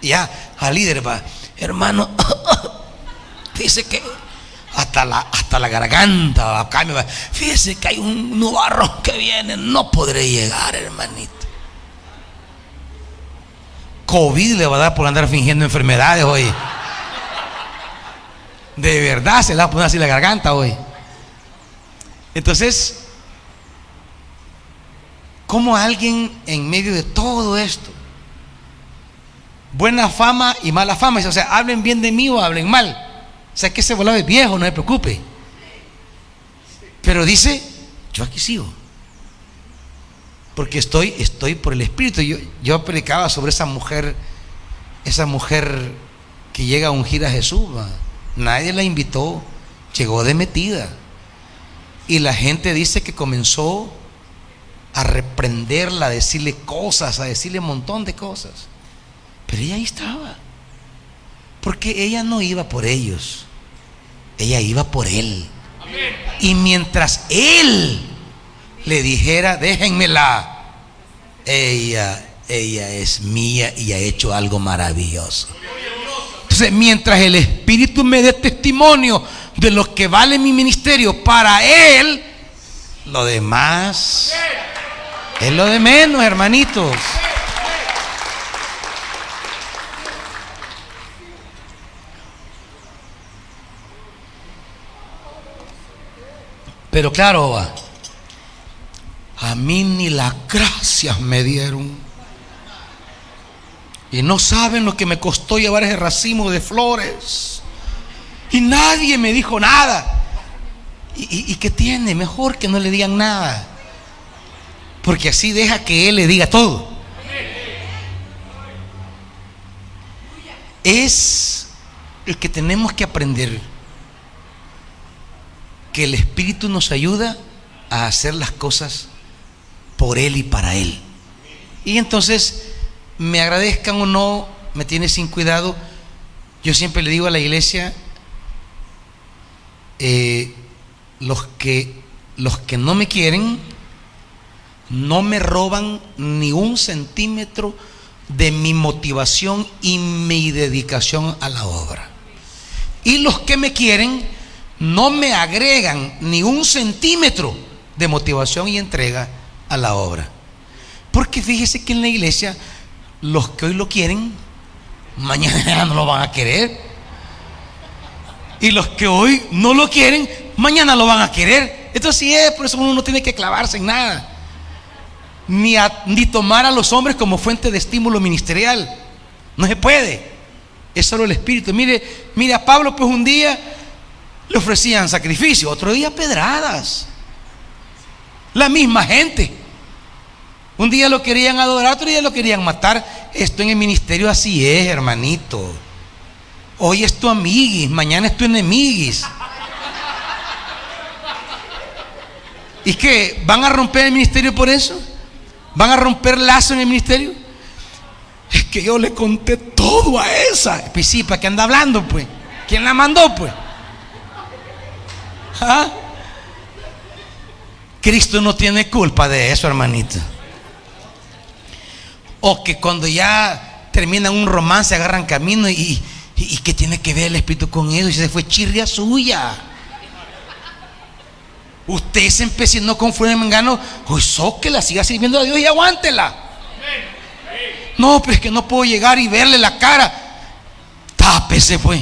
Y ya al líder va: hermano, dice que hasta la garganta. Acá fíjese que hay un nubarrón que viene, no podré llegar, hermanito. COVID le va a dar por andar fingiendo enfermedades hoy. De verdad se le va a poner así la garganta hoy. Entonces, ¿cómo alguien en medio de todo esto, buena fama y mala fama, o sea, hablen bien de mí o hablen mal, o sea, que ese volado es viejo, no se preocupe, pero dice, yo aquí sigo porque estoy por el Espíritu? Yo predicaba sobre esa mujer que llega a ungir a Jesús, nadie la invitó, llegó de metida, y la gente dice que comenzó a reprenderla, a decirle cosas, a decirle un montón de cosas, pero ella ahí estaba, porque ella no iba por ellos, ella iba por él. Amén. Y mientras él le dijera, déjenmela, ella es mía y ha hecho algo maravilloso. Entonces, mientras el Espíritu me dé testimonio de lo que vale mi ministerio para él, lo demás es lo de menos, hermanitos. Pero claro, a mí ni las gracias me dieron. Y no saben lo que me costó llevar ese racimo de flores. Y nadie me dijo nada. ¿Y qué tiene? Mejor que no le digan nada, porque así deja que él le diga todo. Es el que tenemos que aprender, que el Espíritu nos ayuda a hacer las cosas por él y para él. Y entonces, me agradezcan o no, me tiene sin cuidado. Yo siempre le digo a la iglesia, los que no me quieren no me roban ni un centímetro de mi motivación y mi dedicación a la obra, y los que me quieren no me agregan ni un centímetro de motivación y entrega a la obra. Porque fíjese que en la iglesia, los que hoy lo quieren, mañana ya no lo van a querer, y los que hoy no lo quieren, mañana lo van a querer. Entonces sí es, por eso uno no tiene que clavarse en nada, ni tomar a los hombres como fuente de estímulo ministerial. No se puede, es solo el Espíritu. Mire a Pablo, pues un día le ofrecían sacrificio, otro día pedradas. La misma gente, un día lo querían adorar, otro día lo querían matar. Esto en el ministerio así es, hermanito. Hoy es tu amiguis, mañana es tu enemiguis. ¿Y qué? ¿Van a romper el ministerio por eso? ¿Van a romper lazo en el ministerio? Es que yo le conté todo a esa. Pues sí, ¿para qué anda hablando, pues? ¿Quién la mandó, pues? ¿Ah? Cristo no tiene culpa de eso, hermanito. O que cuando ya terminan un romance agarran camino y ¿qué tiene que ver el Espíritu con eso? Y se fue chirria suya. Usted se empecinó con fulano y mengano, pues sóquela, siga sirviendo a Dios y aguántela. No, pero es que no puedo llegar y verle la cara. Tápese, pues.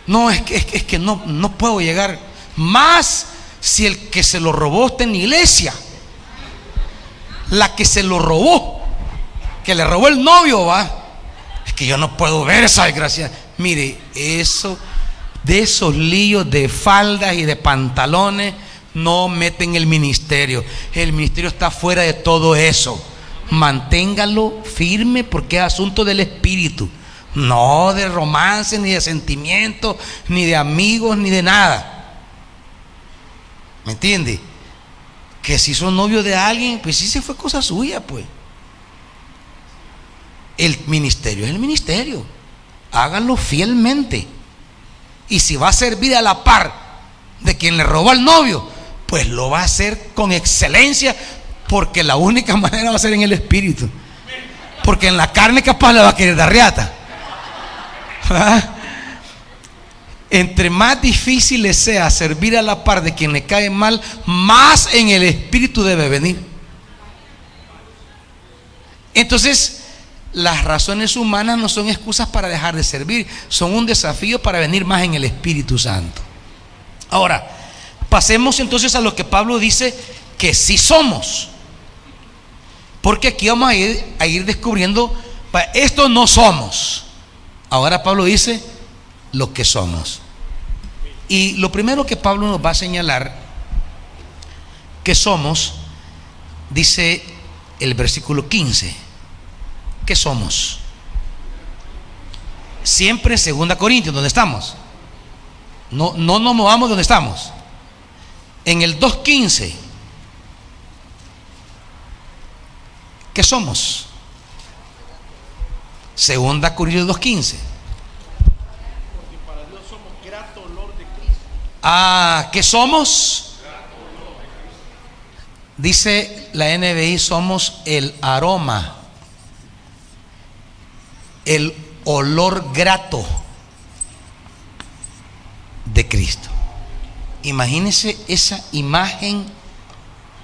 No, es que no puedo llegar. Más si el que se lo robó está en la iglesia. La que se lo robó, que le robó el novio, es que yo no puedo ver esa desgracia. Mire, eso, de esos líos de faldas y de pantalones, no meten el ministerio. El ministerio está fuera de todo eso. Manténgalo firme, porque es asunto del Espíritu, no de romance, ni de sentimientos, ni de amigos, ni de nada. ¿Me entiende? Que si son novios de alguien, pues sí, se fue cosa suya, pues. El ministerio es el ministerio, háganlo fielmente. Y si va a servir a la par de quien le robó al novio, pues lo va a hacer con excelencia, porque la única manera va a ser en el Espíritu. Porque en la carne capaz le va a querer dar riata. entre más difícil le sea servir a la par de quien le cae mal, más en el espíritu debe venir. Entonces, las razones humanas no son excusas para dejar de servir, son un desafío para venir más en el Espíritu Santo. Ahora, pasemos entonces a lo que Pablo dice que sí somos, porque aquí vamos a ir descubriendo, esto no somos. Ahora Pablo dice lo que somos. Y lo primero que Pablo nos va a señalar que somos, dice el versículo 15. ¿Qué somos? Siempre en 2 Corintios, donde estamos. No nos movamos donde estamos. En el 2:15. ¿Qué somos? 2 Corintios 2:15. ¿Qué somos? Dice la NBI, somos el aroma, el olor grato de Cristo. Imagínense esa imagen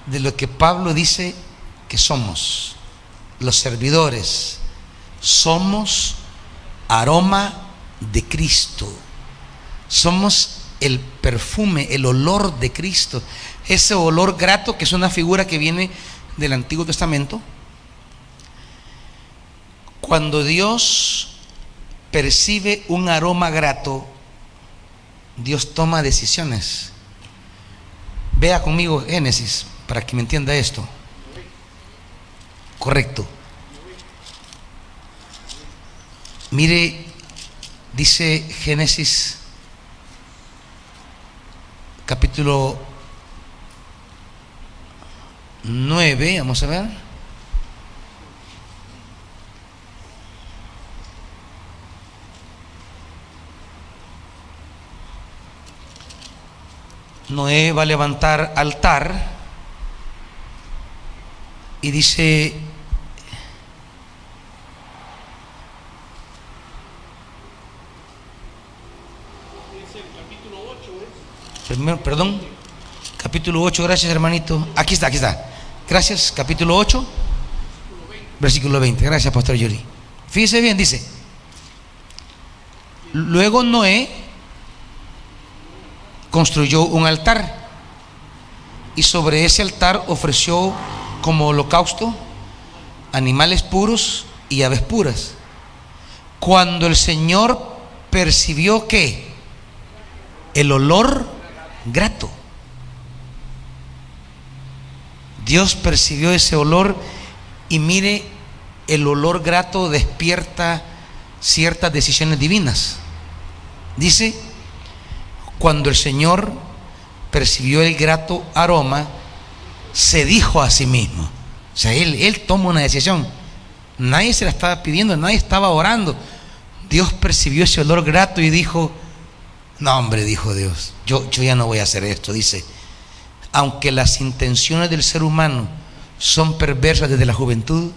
de lo que Pablo dice que somos, los servidores. Somos aroma de Cristo. Somos el perfume, el olor de Cristo. Ese olor grato, que es una figura que viene del Antiguo Testamento. Cuando Dios percibe un aroma grato, Dios toma decisiones. Vea conmigo Génesis para que me entienda esto. Correcto. Mire, dice Génesis capítulo 9, vamos a ver. Noé va a levantar altar y dice, perdón, capítulo 8, gracias hermanito, aquí está, gracias, capítulo 8, versículo 20, gracias pastor Yuri. Fíjese bien, dice, luego Noé construyó un altar y sobre ese altar ofreció como holocausto animales puros y aves puras. Cuando el Señor percibió que el olor grato, Dios percibió ese olor, y mire, el olor grato despierta ciertas decisiones divinas. Dice, cuando el Señor percibió el grato aroma, se dijo a sí mismo. O sea, él toma una decisión. Nadie se la estaba pidiendo, nadie estaba orando. Dios percibió ese olor grato y dijo, no hombre, dijo Dios, yo ya no voy a hacer esto. Dice, aunque las intenciones del ser humano son perversas desde la juventud,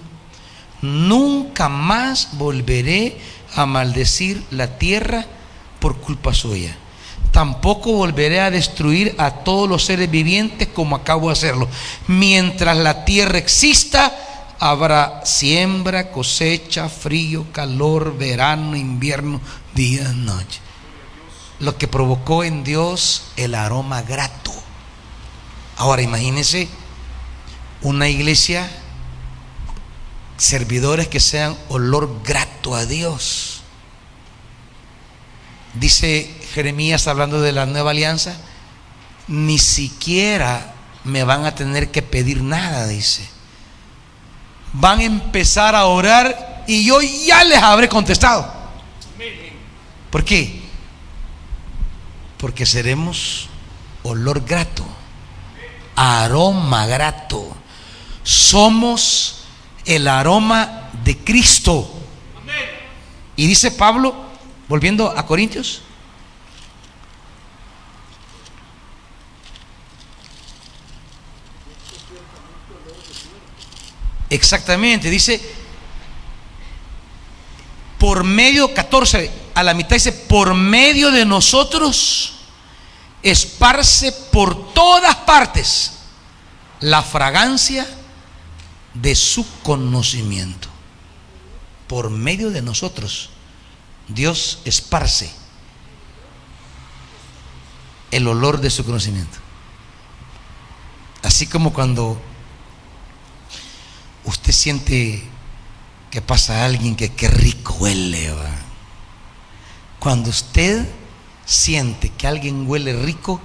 nunca más volveré a maldecir la tierra por culpa suya. Tampoco volveré a destruir a todos los seres vivientes como acabo de hacerlo. Mientras la tierra exista, habrá siembra, cosecha, frío, calor, verano, invierno, día, noche. Lo que provocó en Dios el aroma grato. Ahora imagínense una iglesia, servidores que sean olor grato a Dios. Dice Jeremías, hablando de la nueva alianza, ni siquiera me van a tener que pedir nada, dice. Van a empezar a orar y yo ya les habré contestado. ¿Por qué? Porque seremos olor grato, aroma grato. Somos el aroma de Cristo. Y dice Pablo, volviendo a Corintios, exactamente, dice, por medio, 14, a la mitad dice, por medio de nosotros esparce por todas partes la fragancia de su conocimiento. Por medio de nosotros Dios esparce el olor de su conocimiento. Así como cuando usted siente que pasa alguien que qué rico huele, ¿va? Cuando usted siente que alguien huele rico,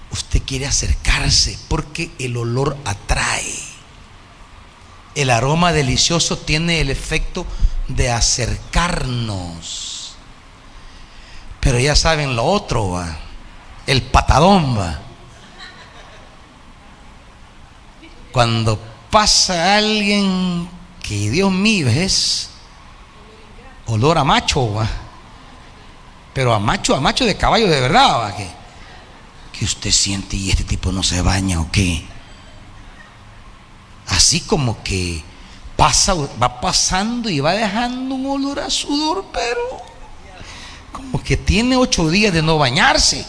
usted quiere acercarse porque el olor atrae. El aroma delicioso tiene el efecto de acercarnos. Pero ya saben lo otro, ¿va? El patadón, ¿va? Cuando pasa alguien que, Dios mío, es olor a macho, ¿va? Pero a macho de caballo de verdad, ¿va? Que usted siente, y este tipo no se baña o qué. Así como que va pasando y va dejando un olor a sudor, pero como que tiene 8 días de no bañarse.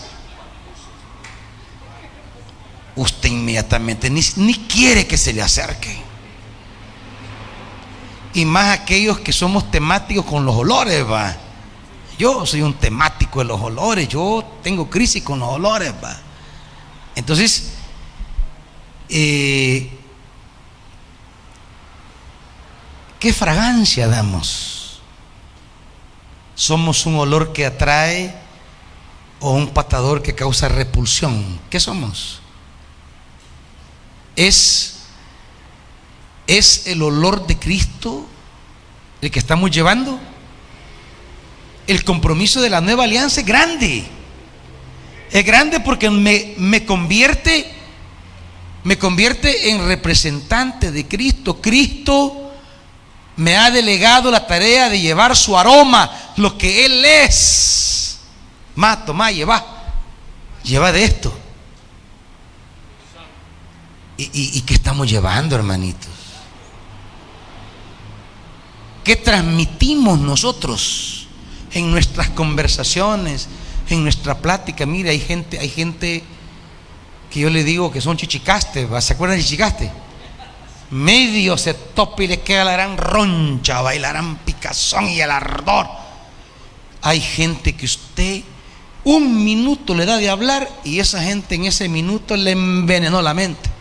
Usted inmediatamente ni quiere que se le acerque. Y más aquellos que somos temáticos con los olores, va. Yo soy un temático de los olores. Yo tengo crisis con los olores, va. Entonces, ¿qué fragancia damos? ¿Somos un olor que atrae o un patador que causa repulsión? ¿Qué somos? ¿Es el olor de Cristo el que estamos llevando? El compromiso de la nueva alianza es grande. Es grande porque me convierte en representante de Cristo. Cristo me ha delegado la tarea de llevar su aroma, lo que Él es. Tomá, lleva de esto. ¿Y qué estamos llevando, hermanitos? ¿Qué transmitimos nosotros en nuestras conversaciones, en nuestra plática? Mire, hay gente que yo le digo que son chichicastes, ¿se acuerdan de chichicaste? Medio se topa y le queda la gran roncha, bailarán picazón y el ardor. Hay gente que usted un minuto le da de hablar y esa gente en ese minuto le envenenó la mente.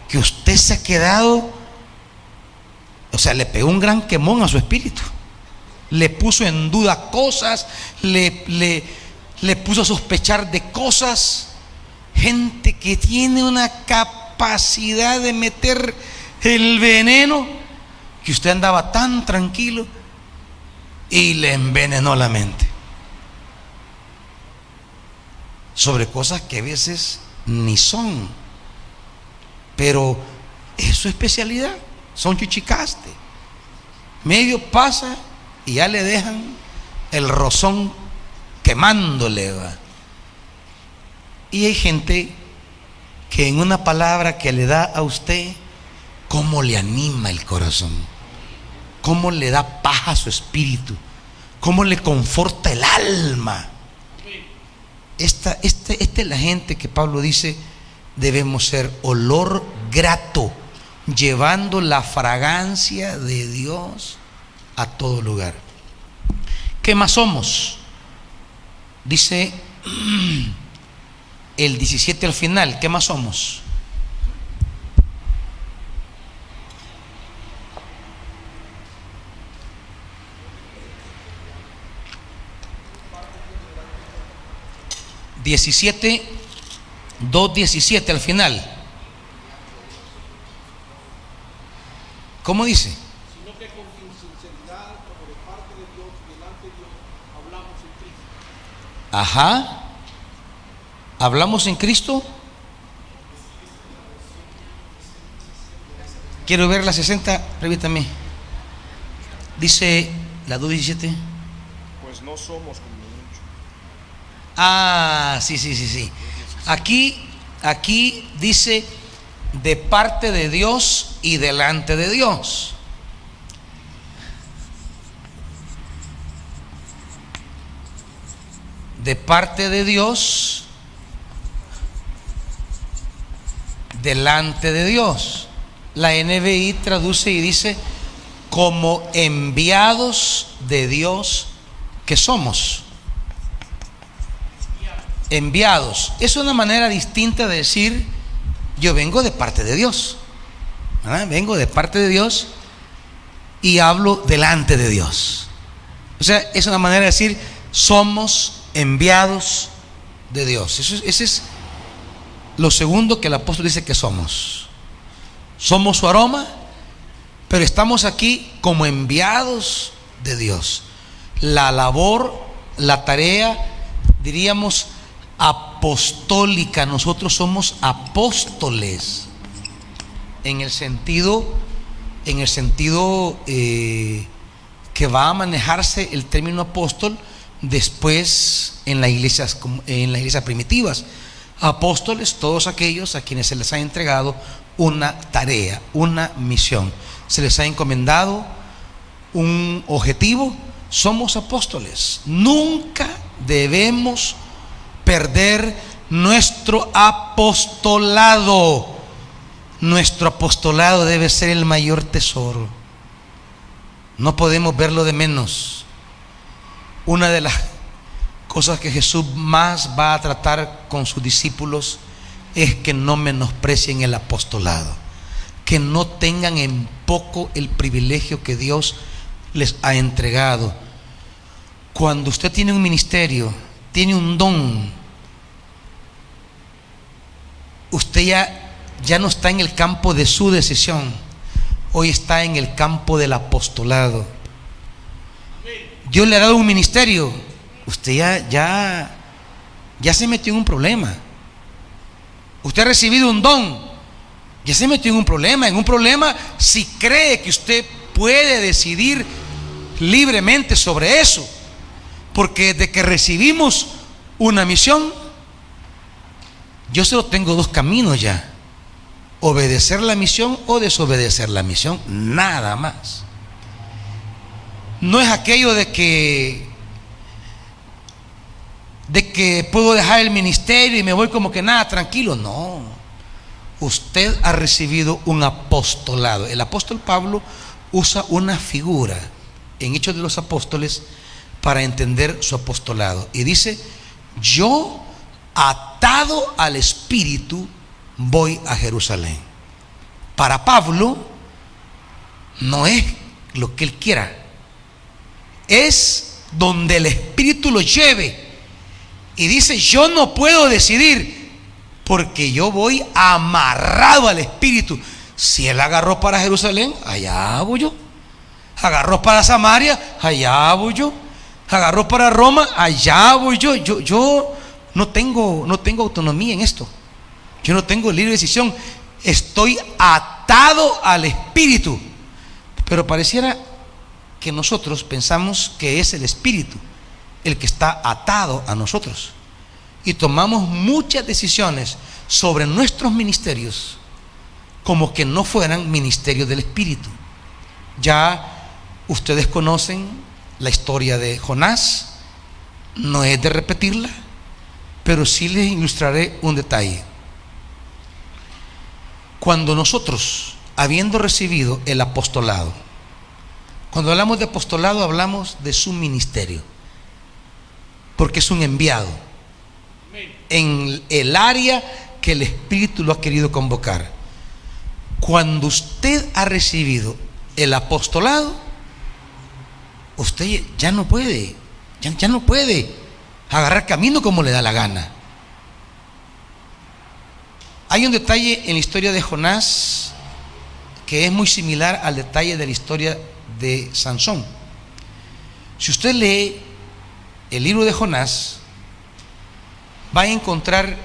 Que usted se ha quedado, o sea, le pegó un gran quemón a su espíritu. Le puso en duda cosas, le puso a sospechar de cosas. Gente que tiene una capacidad de meter el veneno, que usted andaba tan tranquilo y le envenenó la mente sobre cosas que a veces ni son. Pero es su especialidad, son chichicaste. Medio pasa y ya le dejan el rozón quemándole, ¿va? Y hay gente que en una palabra que le da a usted, cómo le anima el corazón, cómo le da paz a su espíritu, cómo le conforta el alma. Esta es la gente que Pablo dice: debemos ser olor grato, llevando la fragancia de Dios a todo lugar. ¿Qué más somos? Dice el 17 al final, ¿qué más somos? (17) 2:17 al final. ¿Cómo dice? Sino que con sinceridad, como de parte de Dios, delante de Dios, hablamos en Cristo. Ajá. ¿Hablamos en Cristo? Quiero ver la 60, repítame. Dice la 2:17. Pues no somos como muchos. Sí. Aquí dice de parte de Dios y delante de Dios. de parte de Dios, delante de Dios. La NBI traduce y dice: como enviados de Dios que somos. Enviados. Es una manera distinta de decir: yo vengo de parte de Dios. ¿Verdad? Vengo de parte de Dios y hablo delante de Dios. O sea, es una manera de decir: somos enviados de Dios. Ese es lo segundo que el apóstol dice que somos. Somos su aroma, pero estamos aquí como enviados de Dios. La labor, la tarea, diríamos, apostólica. Nosotros somos apóstoles en el sentido que va a manejarse el término apóstol después en las iglesias primitivas. Apóstoles, todos aquellos a quienes se les ha entregado una tarea, una misión, se les ha encomendado un objetivo. Somos apóstoles. Nunca debemos perder nuestro apostolado. Nuestro apostolado debe ser el mayor tesoro. No podemos verlo de menos. Una de las cosas que Jesús más va a tratar con sus discípulos es que no menosprecien el apostolado, que no tengan en poco el privilegio que Dios les ha entregado. Cuando usted tiene un ministerio, tiene un don, usted ya no está en el campo de su decisión, hoy está en el campo del apostolado. Dios le ha dado un ministerio, usted ya se metió en un problema. Usted ha recibido un don, ya se metió en un problema si cree que usted puede decidir libremente sobre eso. Porque desde que recibimos una misión, yo solo tengo dos caminos ya: obedecer la misión o desobedecer la misión, nada más. No es aquello de que puedo dejar el ministerio y me voy como que nada, tranquilo. No, usted ha recibido un apostolado. El apóstol Pablo usa una figura en Hechos de los Apóstoles para entender su apostolado, y dice: yo, atado al Espíritu, voy a Jerusalén. Para Pablo no es lo que él quiera, es donde el Espíritu lo lleve. Y dice: yo no puedo decidir porque yo voy amarrado al Espíritu. Si él agarró para Jerusalén, allá voy yo. Agarró para Samaria, allá voy yo. Agarró para Roma, allá voy yo. Yo no tengo autonomía en esto. Yo no tengo libre decisión. Estoy atado al Espíritu. Pero pareciera que nosotros pensamos que es el Espíritu el que está atado a nosotros, y tomamos muchas decisiones sobre nuestros ministerios como que no fueran ministerios del Espíritu. Ya ustedes conocen la historia de Jonás, no es de repetirla, pero sí les ilustraré un detalle. Cuando nosotros, habiendo recibido el apostolado, cuando hablamos de apostolado hablamos de su ministerio, porque es un enviado en el área que el Espíritu lo ha querido convocar. Cuando usted ha recibido el apostolado, usted ya no puede agarrar camino como le da la gana. Hay un detalle en la historia de Jonás que es muy similar al detalle de la historia de Sansón. Si usted lee el libro de Jonás, va a encontrar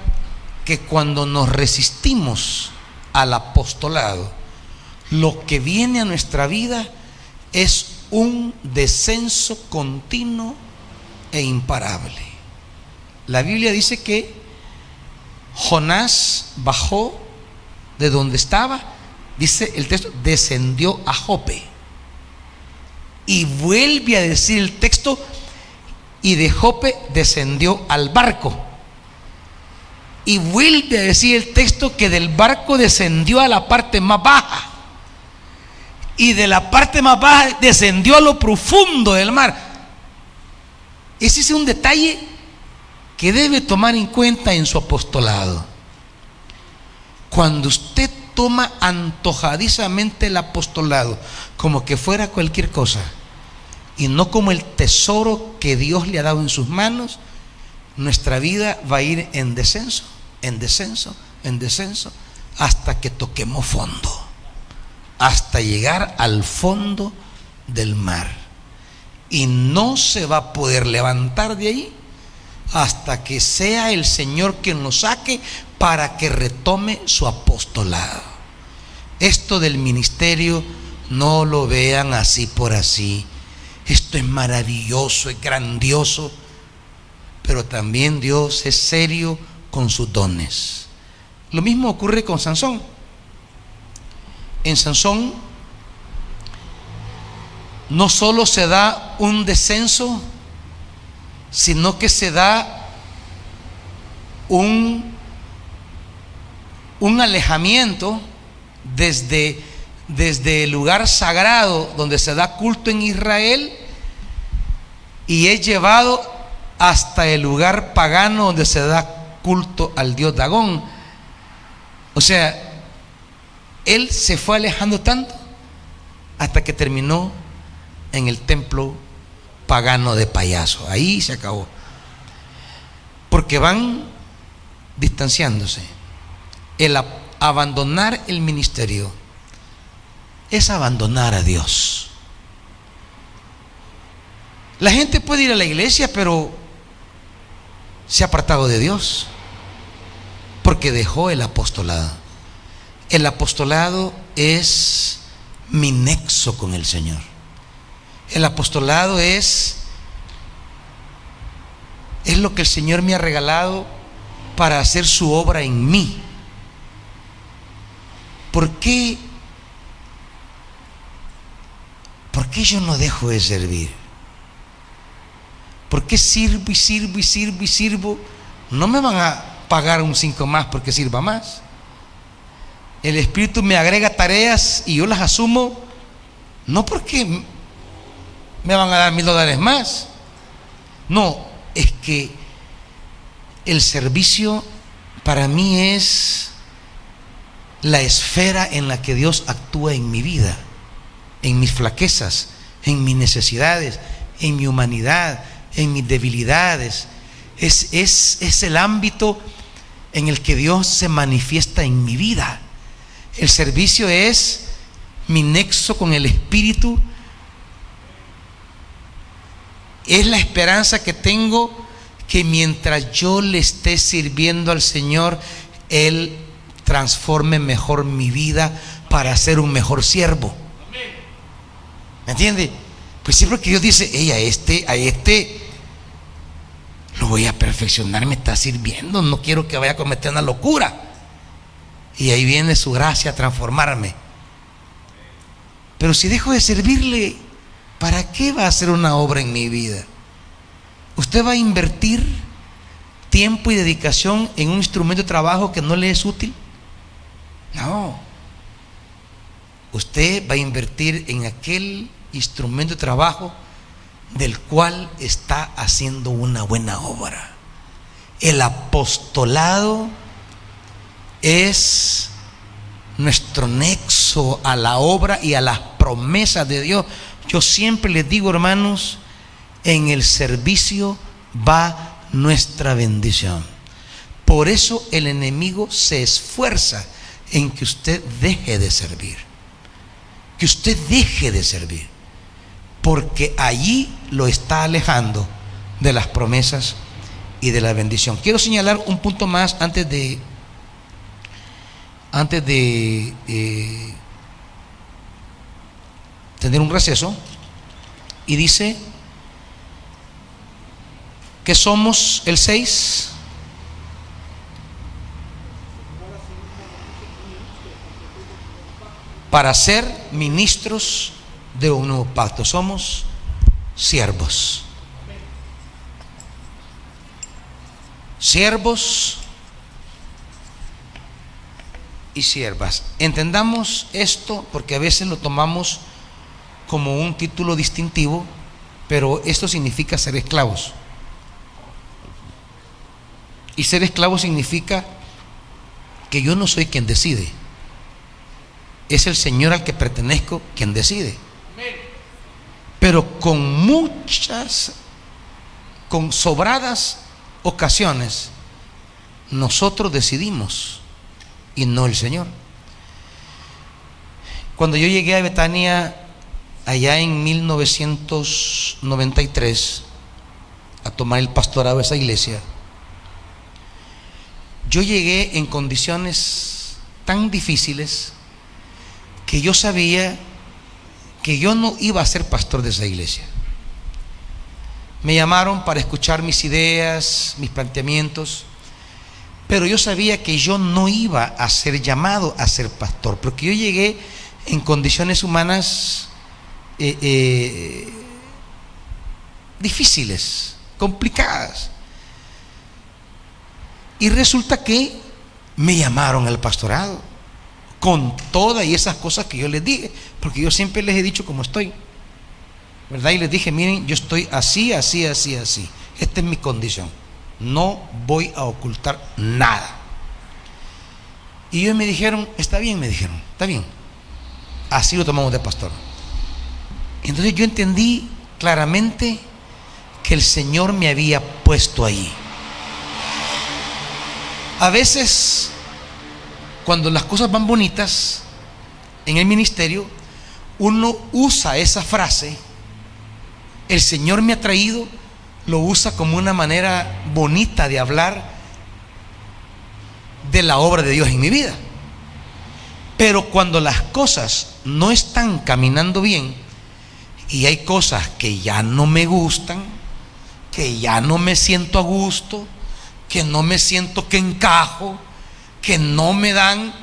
que cuando nos resistimos al apostolado, lo que viene a nuestra vida es un descenso continuo e imparable. La Biblia dice que Jonás bajó de donde estaba, dice el texto, descendió a Jope, y vuelve a decir el texto: y de Jope descendió al barco. Y vuelve a decir el texto que del barco descendió a la parte más baja. Y de la parte más baja descendió a lo profundo del mar. Ese es un detalle que debe tomar en cuenta en su apostolado. Cuando usted toma antojadizamente el apostolado como que fuera cualquier cosa y no como el tesoro que Dios le ha dado en sus manos, nuestra vida va a ir en descenso, en descenso, en descenso, hasta que toquemos fondo, hasta llegar al fondo del mar. Y no se va a poder levantar de ahí hasta que sea el Señor quien lo saque para que retome su apostolado. Esto del ministerio no lo vean así por así. Esto es maravilloso, es grandioso, pero también Dios es serio con sus dones. Lo mismo ocurre con Sansón. En Sansón no solo se da un descenso, sino que se da un alejamiento desde el lugar sagrado donde se da culto en Israel, y es llevado hasta el lugar pagano donde se da culto al dios Dagón. O sea, él se fue alejando tanto hasta que terminó en el templo pagano de payaso. Ahí se acabó, porque van distanciándose. El abandonar el ministerio es abandonar a Dios. La gente puede ir a la iglesia, pero se ha apartado de Dios porque dejó el apostolado. El apostolado es mi nexo con el Señor. El apostolado es lo que el Señor me ha regalado para hacer su obra en mí. ¿Por qué yo no dejo de servir? ¿Por qué sirvo y sirvo y sirvo y sirvo? No me van a pagar un 5 más porque sirva más. El Espíritu me agrega tareas y yo las asumo, no porque me van a dar $1000 más. No, es que el servicio para mí es la esfera en la que Dios actúa en mi vida, en mis flaquezas, en mis necesidades, en mi humanidad, en mis debilidades. Es el ámbito en el que Dios se manifiesta en mi vida. El servicio es mi nexo con el Espíritu. Es la esperanza que tengo que mientras yo le esté sirviendo al Señor, Él transforme mejor mi vida para ser un mejor siervo. ¿Me entiende? Pues siempre que Dios dice, hey, a este lo voy a perfeccionar, me está sirviendo, no quiero que vaya a cometer una locura. Y ahí viene su gracia a transformarme. Pero si dejo de servirle, ¿para qué va a hacer una obra en mi vida? ¿Usted va a invertir tiempo y dedicación en un instrumento de trabajo que no le es útil? No. Usted va a invertir en aquel instrumento de trabajo del cual está haciendo una buena obra. El apostolado es nuestro nexo a la obra y a las promesas de Dios. Yo siempre les digo, hermanos, en el servicio va nuestra bendición. Por eso el enemigo se esfuerza en que usted deje de servir, que usted deje de servir, porque allí lo está alejando de las promesas y de la bendición. Quiero señalar un punto más antes de tener un receso, y dice que somos el 6. Para ser ministros de un nuevo pacto. Somos siervos. siervos y siervas. Entendamos esto porque a veces lo tomamos como un título distintivo, pero esto significa ser esclavos. Y ser esclavo significa que yo no soy quien decide, es el Señor al que pertenezco quien decide. Pero con sobradas ocasiones nosotros decidimos y no el Señor. Cuando yo llegué a Betania allá en 1993 a tomar el pastorado de esa iglesia, yo llegué en condiciones tan difíciles que yo sabía que yo no iba a ser pastor de esa iglesia. Me llamaron para escuchar mis ideas, mis planteamientos, pero yo sabía que yo no iba a ser llamado a ser pastor, porque yo llegué en condiciones humanas difíciles, complicadas. Y resulta que me llamaron al pastorado con todas y esas cosas que yo les dije, porque yo siempre les he dicho cómo estoy, ¿verdad? Y les dije, miren, yo estoy así, así, así, así. Esta es mi condición. No voy a ocultar nada. Y ellos me dijeron, está bien, me dijeron, está bien. Así lo tomamos de pastor. Entonces yo entendí claramente que el Señor me había puesto ahí. A veces, cuando las cosas van bonitas en el ministerio, uno usa esa frase, el Señor me ha traído, lo usa como una manera bonita de hablar de la obra de Dios en mi vida. Pero cuando las cosas no están caminando bien y hay cosas que ya no me gustan, que ya no me siento a gusto, que no me siento que encajo, que no me dan,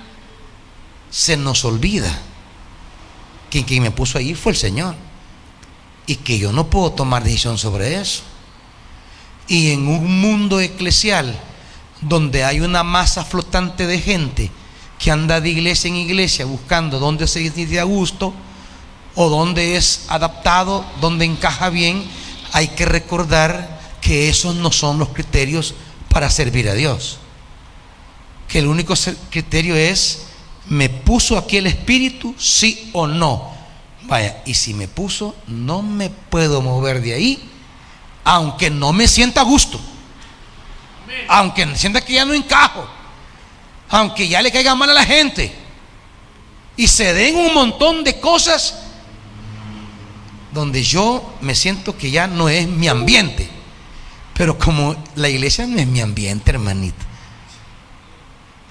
se nos olvida que quien me puso ahí fue el Señor y que yo no puedo tomar decisión sobre eso. Y en un mundo eclesial donde hay una masa flotante de gente que anda de iglesia en iglesia buscando dónde se siente a gusto o dónde es adaptado, dónde encaja bien, hay que recordar que esos no son los criterios para servir a Dios. Que el único criterio es, ¿me puso aquí el Espíritu? Sí o no. Vaya, y si me puso, no me puedo mover de ahí, aunque no me sienta a gusto, aunque sienta que ya no encajo, aunque ya le caiga mal a la gente y se den un montón de cosas donde yo me siento que ya no es mi ambiente. Pero como la iglesia no es mi ambiente, hermanito,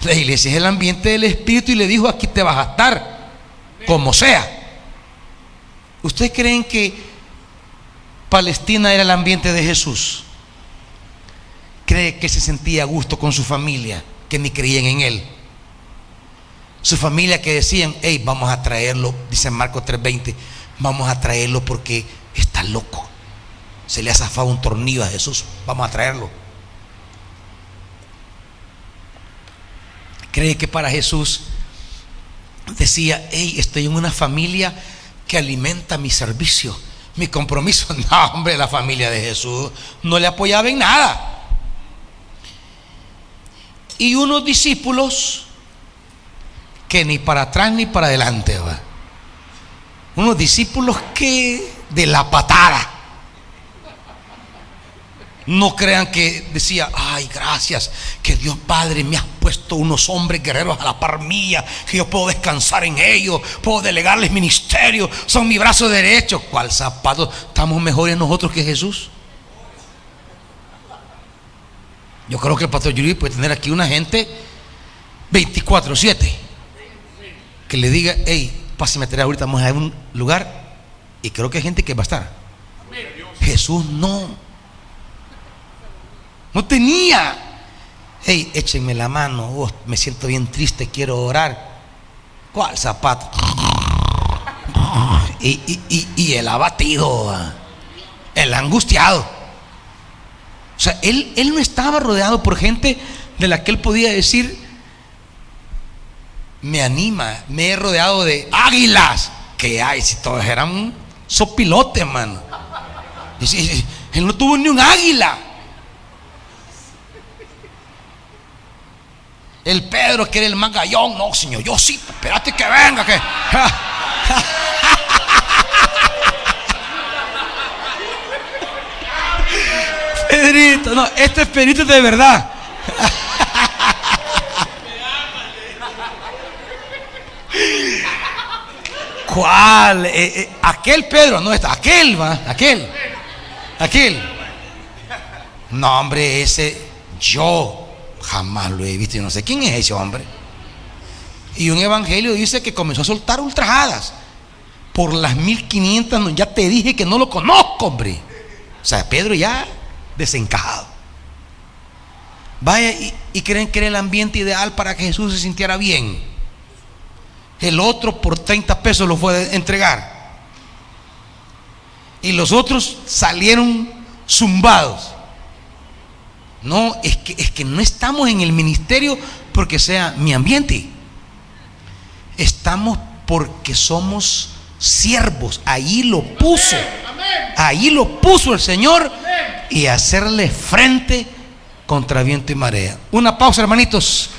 la iglesia es el ambiente del Espíritu y le dijo, aquí te vas a estar como sea. ¿Ustedes creen que Palestina era el ambiente de Jesús? ¿Cree que se sentía a gusto con su familia, que ni creían en él? Su familia que decían, hey, vamos a traerlo, dice Marcos 3:20, vamos a traerlo porque está loco, se le ha zafado un tornillo a Jesús, vamos a traerlo. ¿Cree que para Jesús decía, hey, estoy en una familia que alimenta mi servicio, mi compromiso? No, hombre, la familia de Jesús no le apoyaba en nada. Y unos discípulos que ni para atrás ni para adelante, ¿va? Unos discípulos que de la patada. No crean que decía, ay, gracias, que Dios Padre me has puesto unos hombres guerreros a la par mía, que yo puedo descansar en ellos, puedo delegarles ministerio, son mi brazo derecho. ¿Cuál zapato? Estamos mejores nosotros que Jesús. Yo creo que el pastor Yuri puede tener aquí una gente 24/7 que le diga, hey, pásame a traer ahorita, vamos a un lugar, y creo que hay gente que va a estar. Jesús no tenía, hey, échenme la mano, me siento bien triste, quiero orar. ¿Cuál zapato? Y el abatido, el angustiado. O sea, él no estaba rodeado por gente de la que él podía decir: me anima, me he rodeado de águilas. Que hay, si todos eran sopilotes, mano. Él no tuvo ni un águila. El Pedro, que era el más gallón, no, señor, yo sí, espérate que venga, que Pedrito, no, este es Pedrito de verdad. ¿Cuál? Aquel Pedro, no está, aquel va, aquel. No, hombre, ese yo jamás lo he visto. Yo no sé quién es ese hombre. Y un evangelio dice que comenzó a soltar ultrajadas por las 1500. No, ya te dije que no lo conozco, hombre. O sea, Pedro ya desencajado. Vaya, y creen que era el ambiente ideal para que Jesús se sintiera bien. El otro por 30 pesos lo fue a entregar. Y los otros salieron zumbados. No, es que no estamos en el ministerio porque sea mi ambiente. Estamos porque somos siervos. Ahí lo puso. Ahí lo puso el Señor. Y hacerle frente contra viento y marea. Una pausa, hermanitos.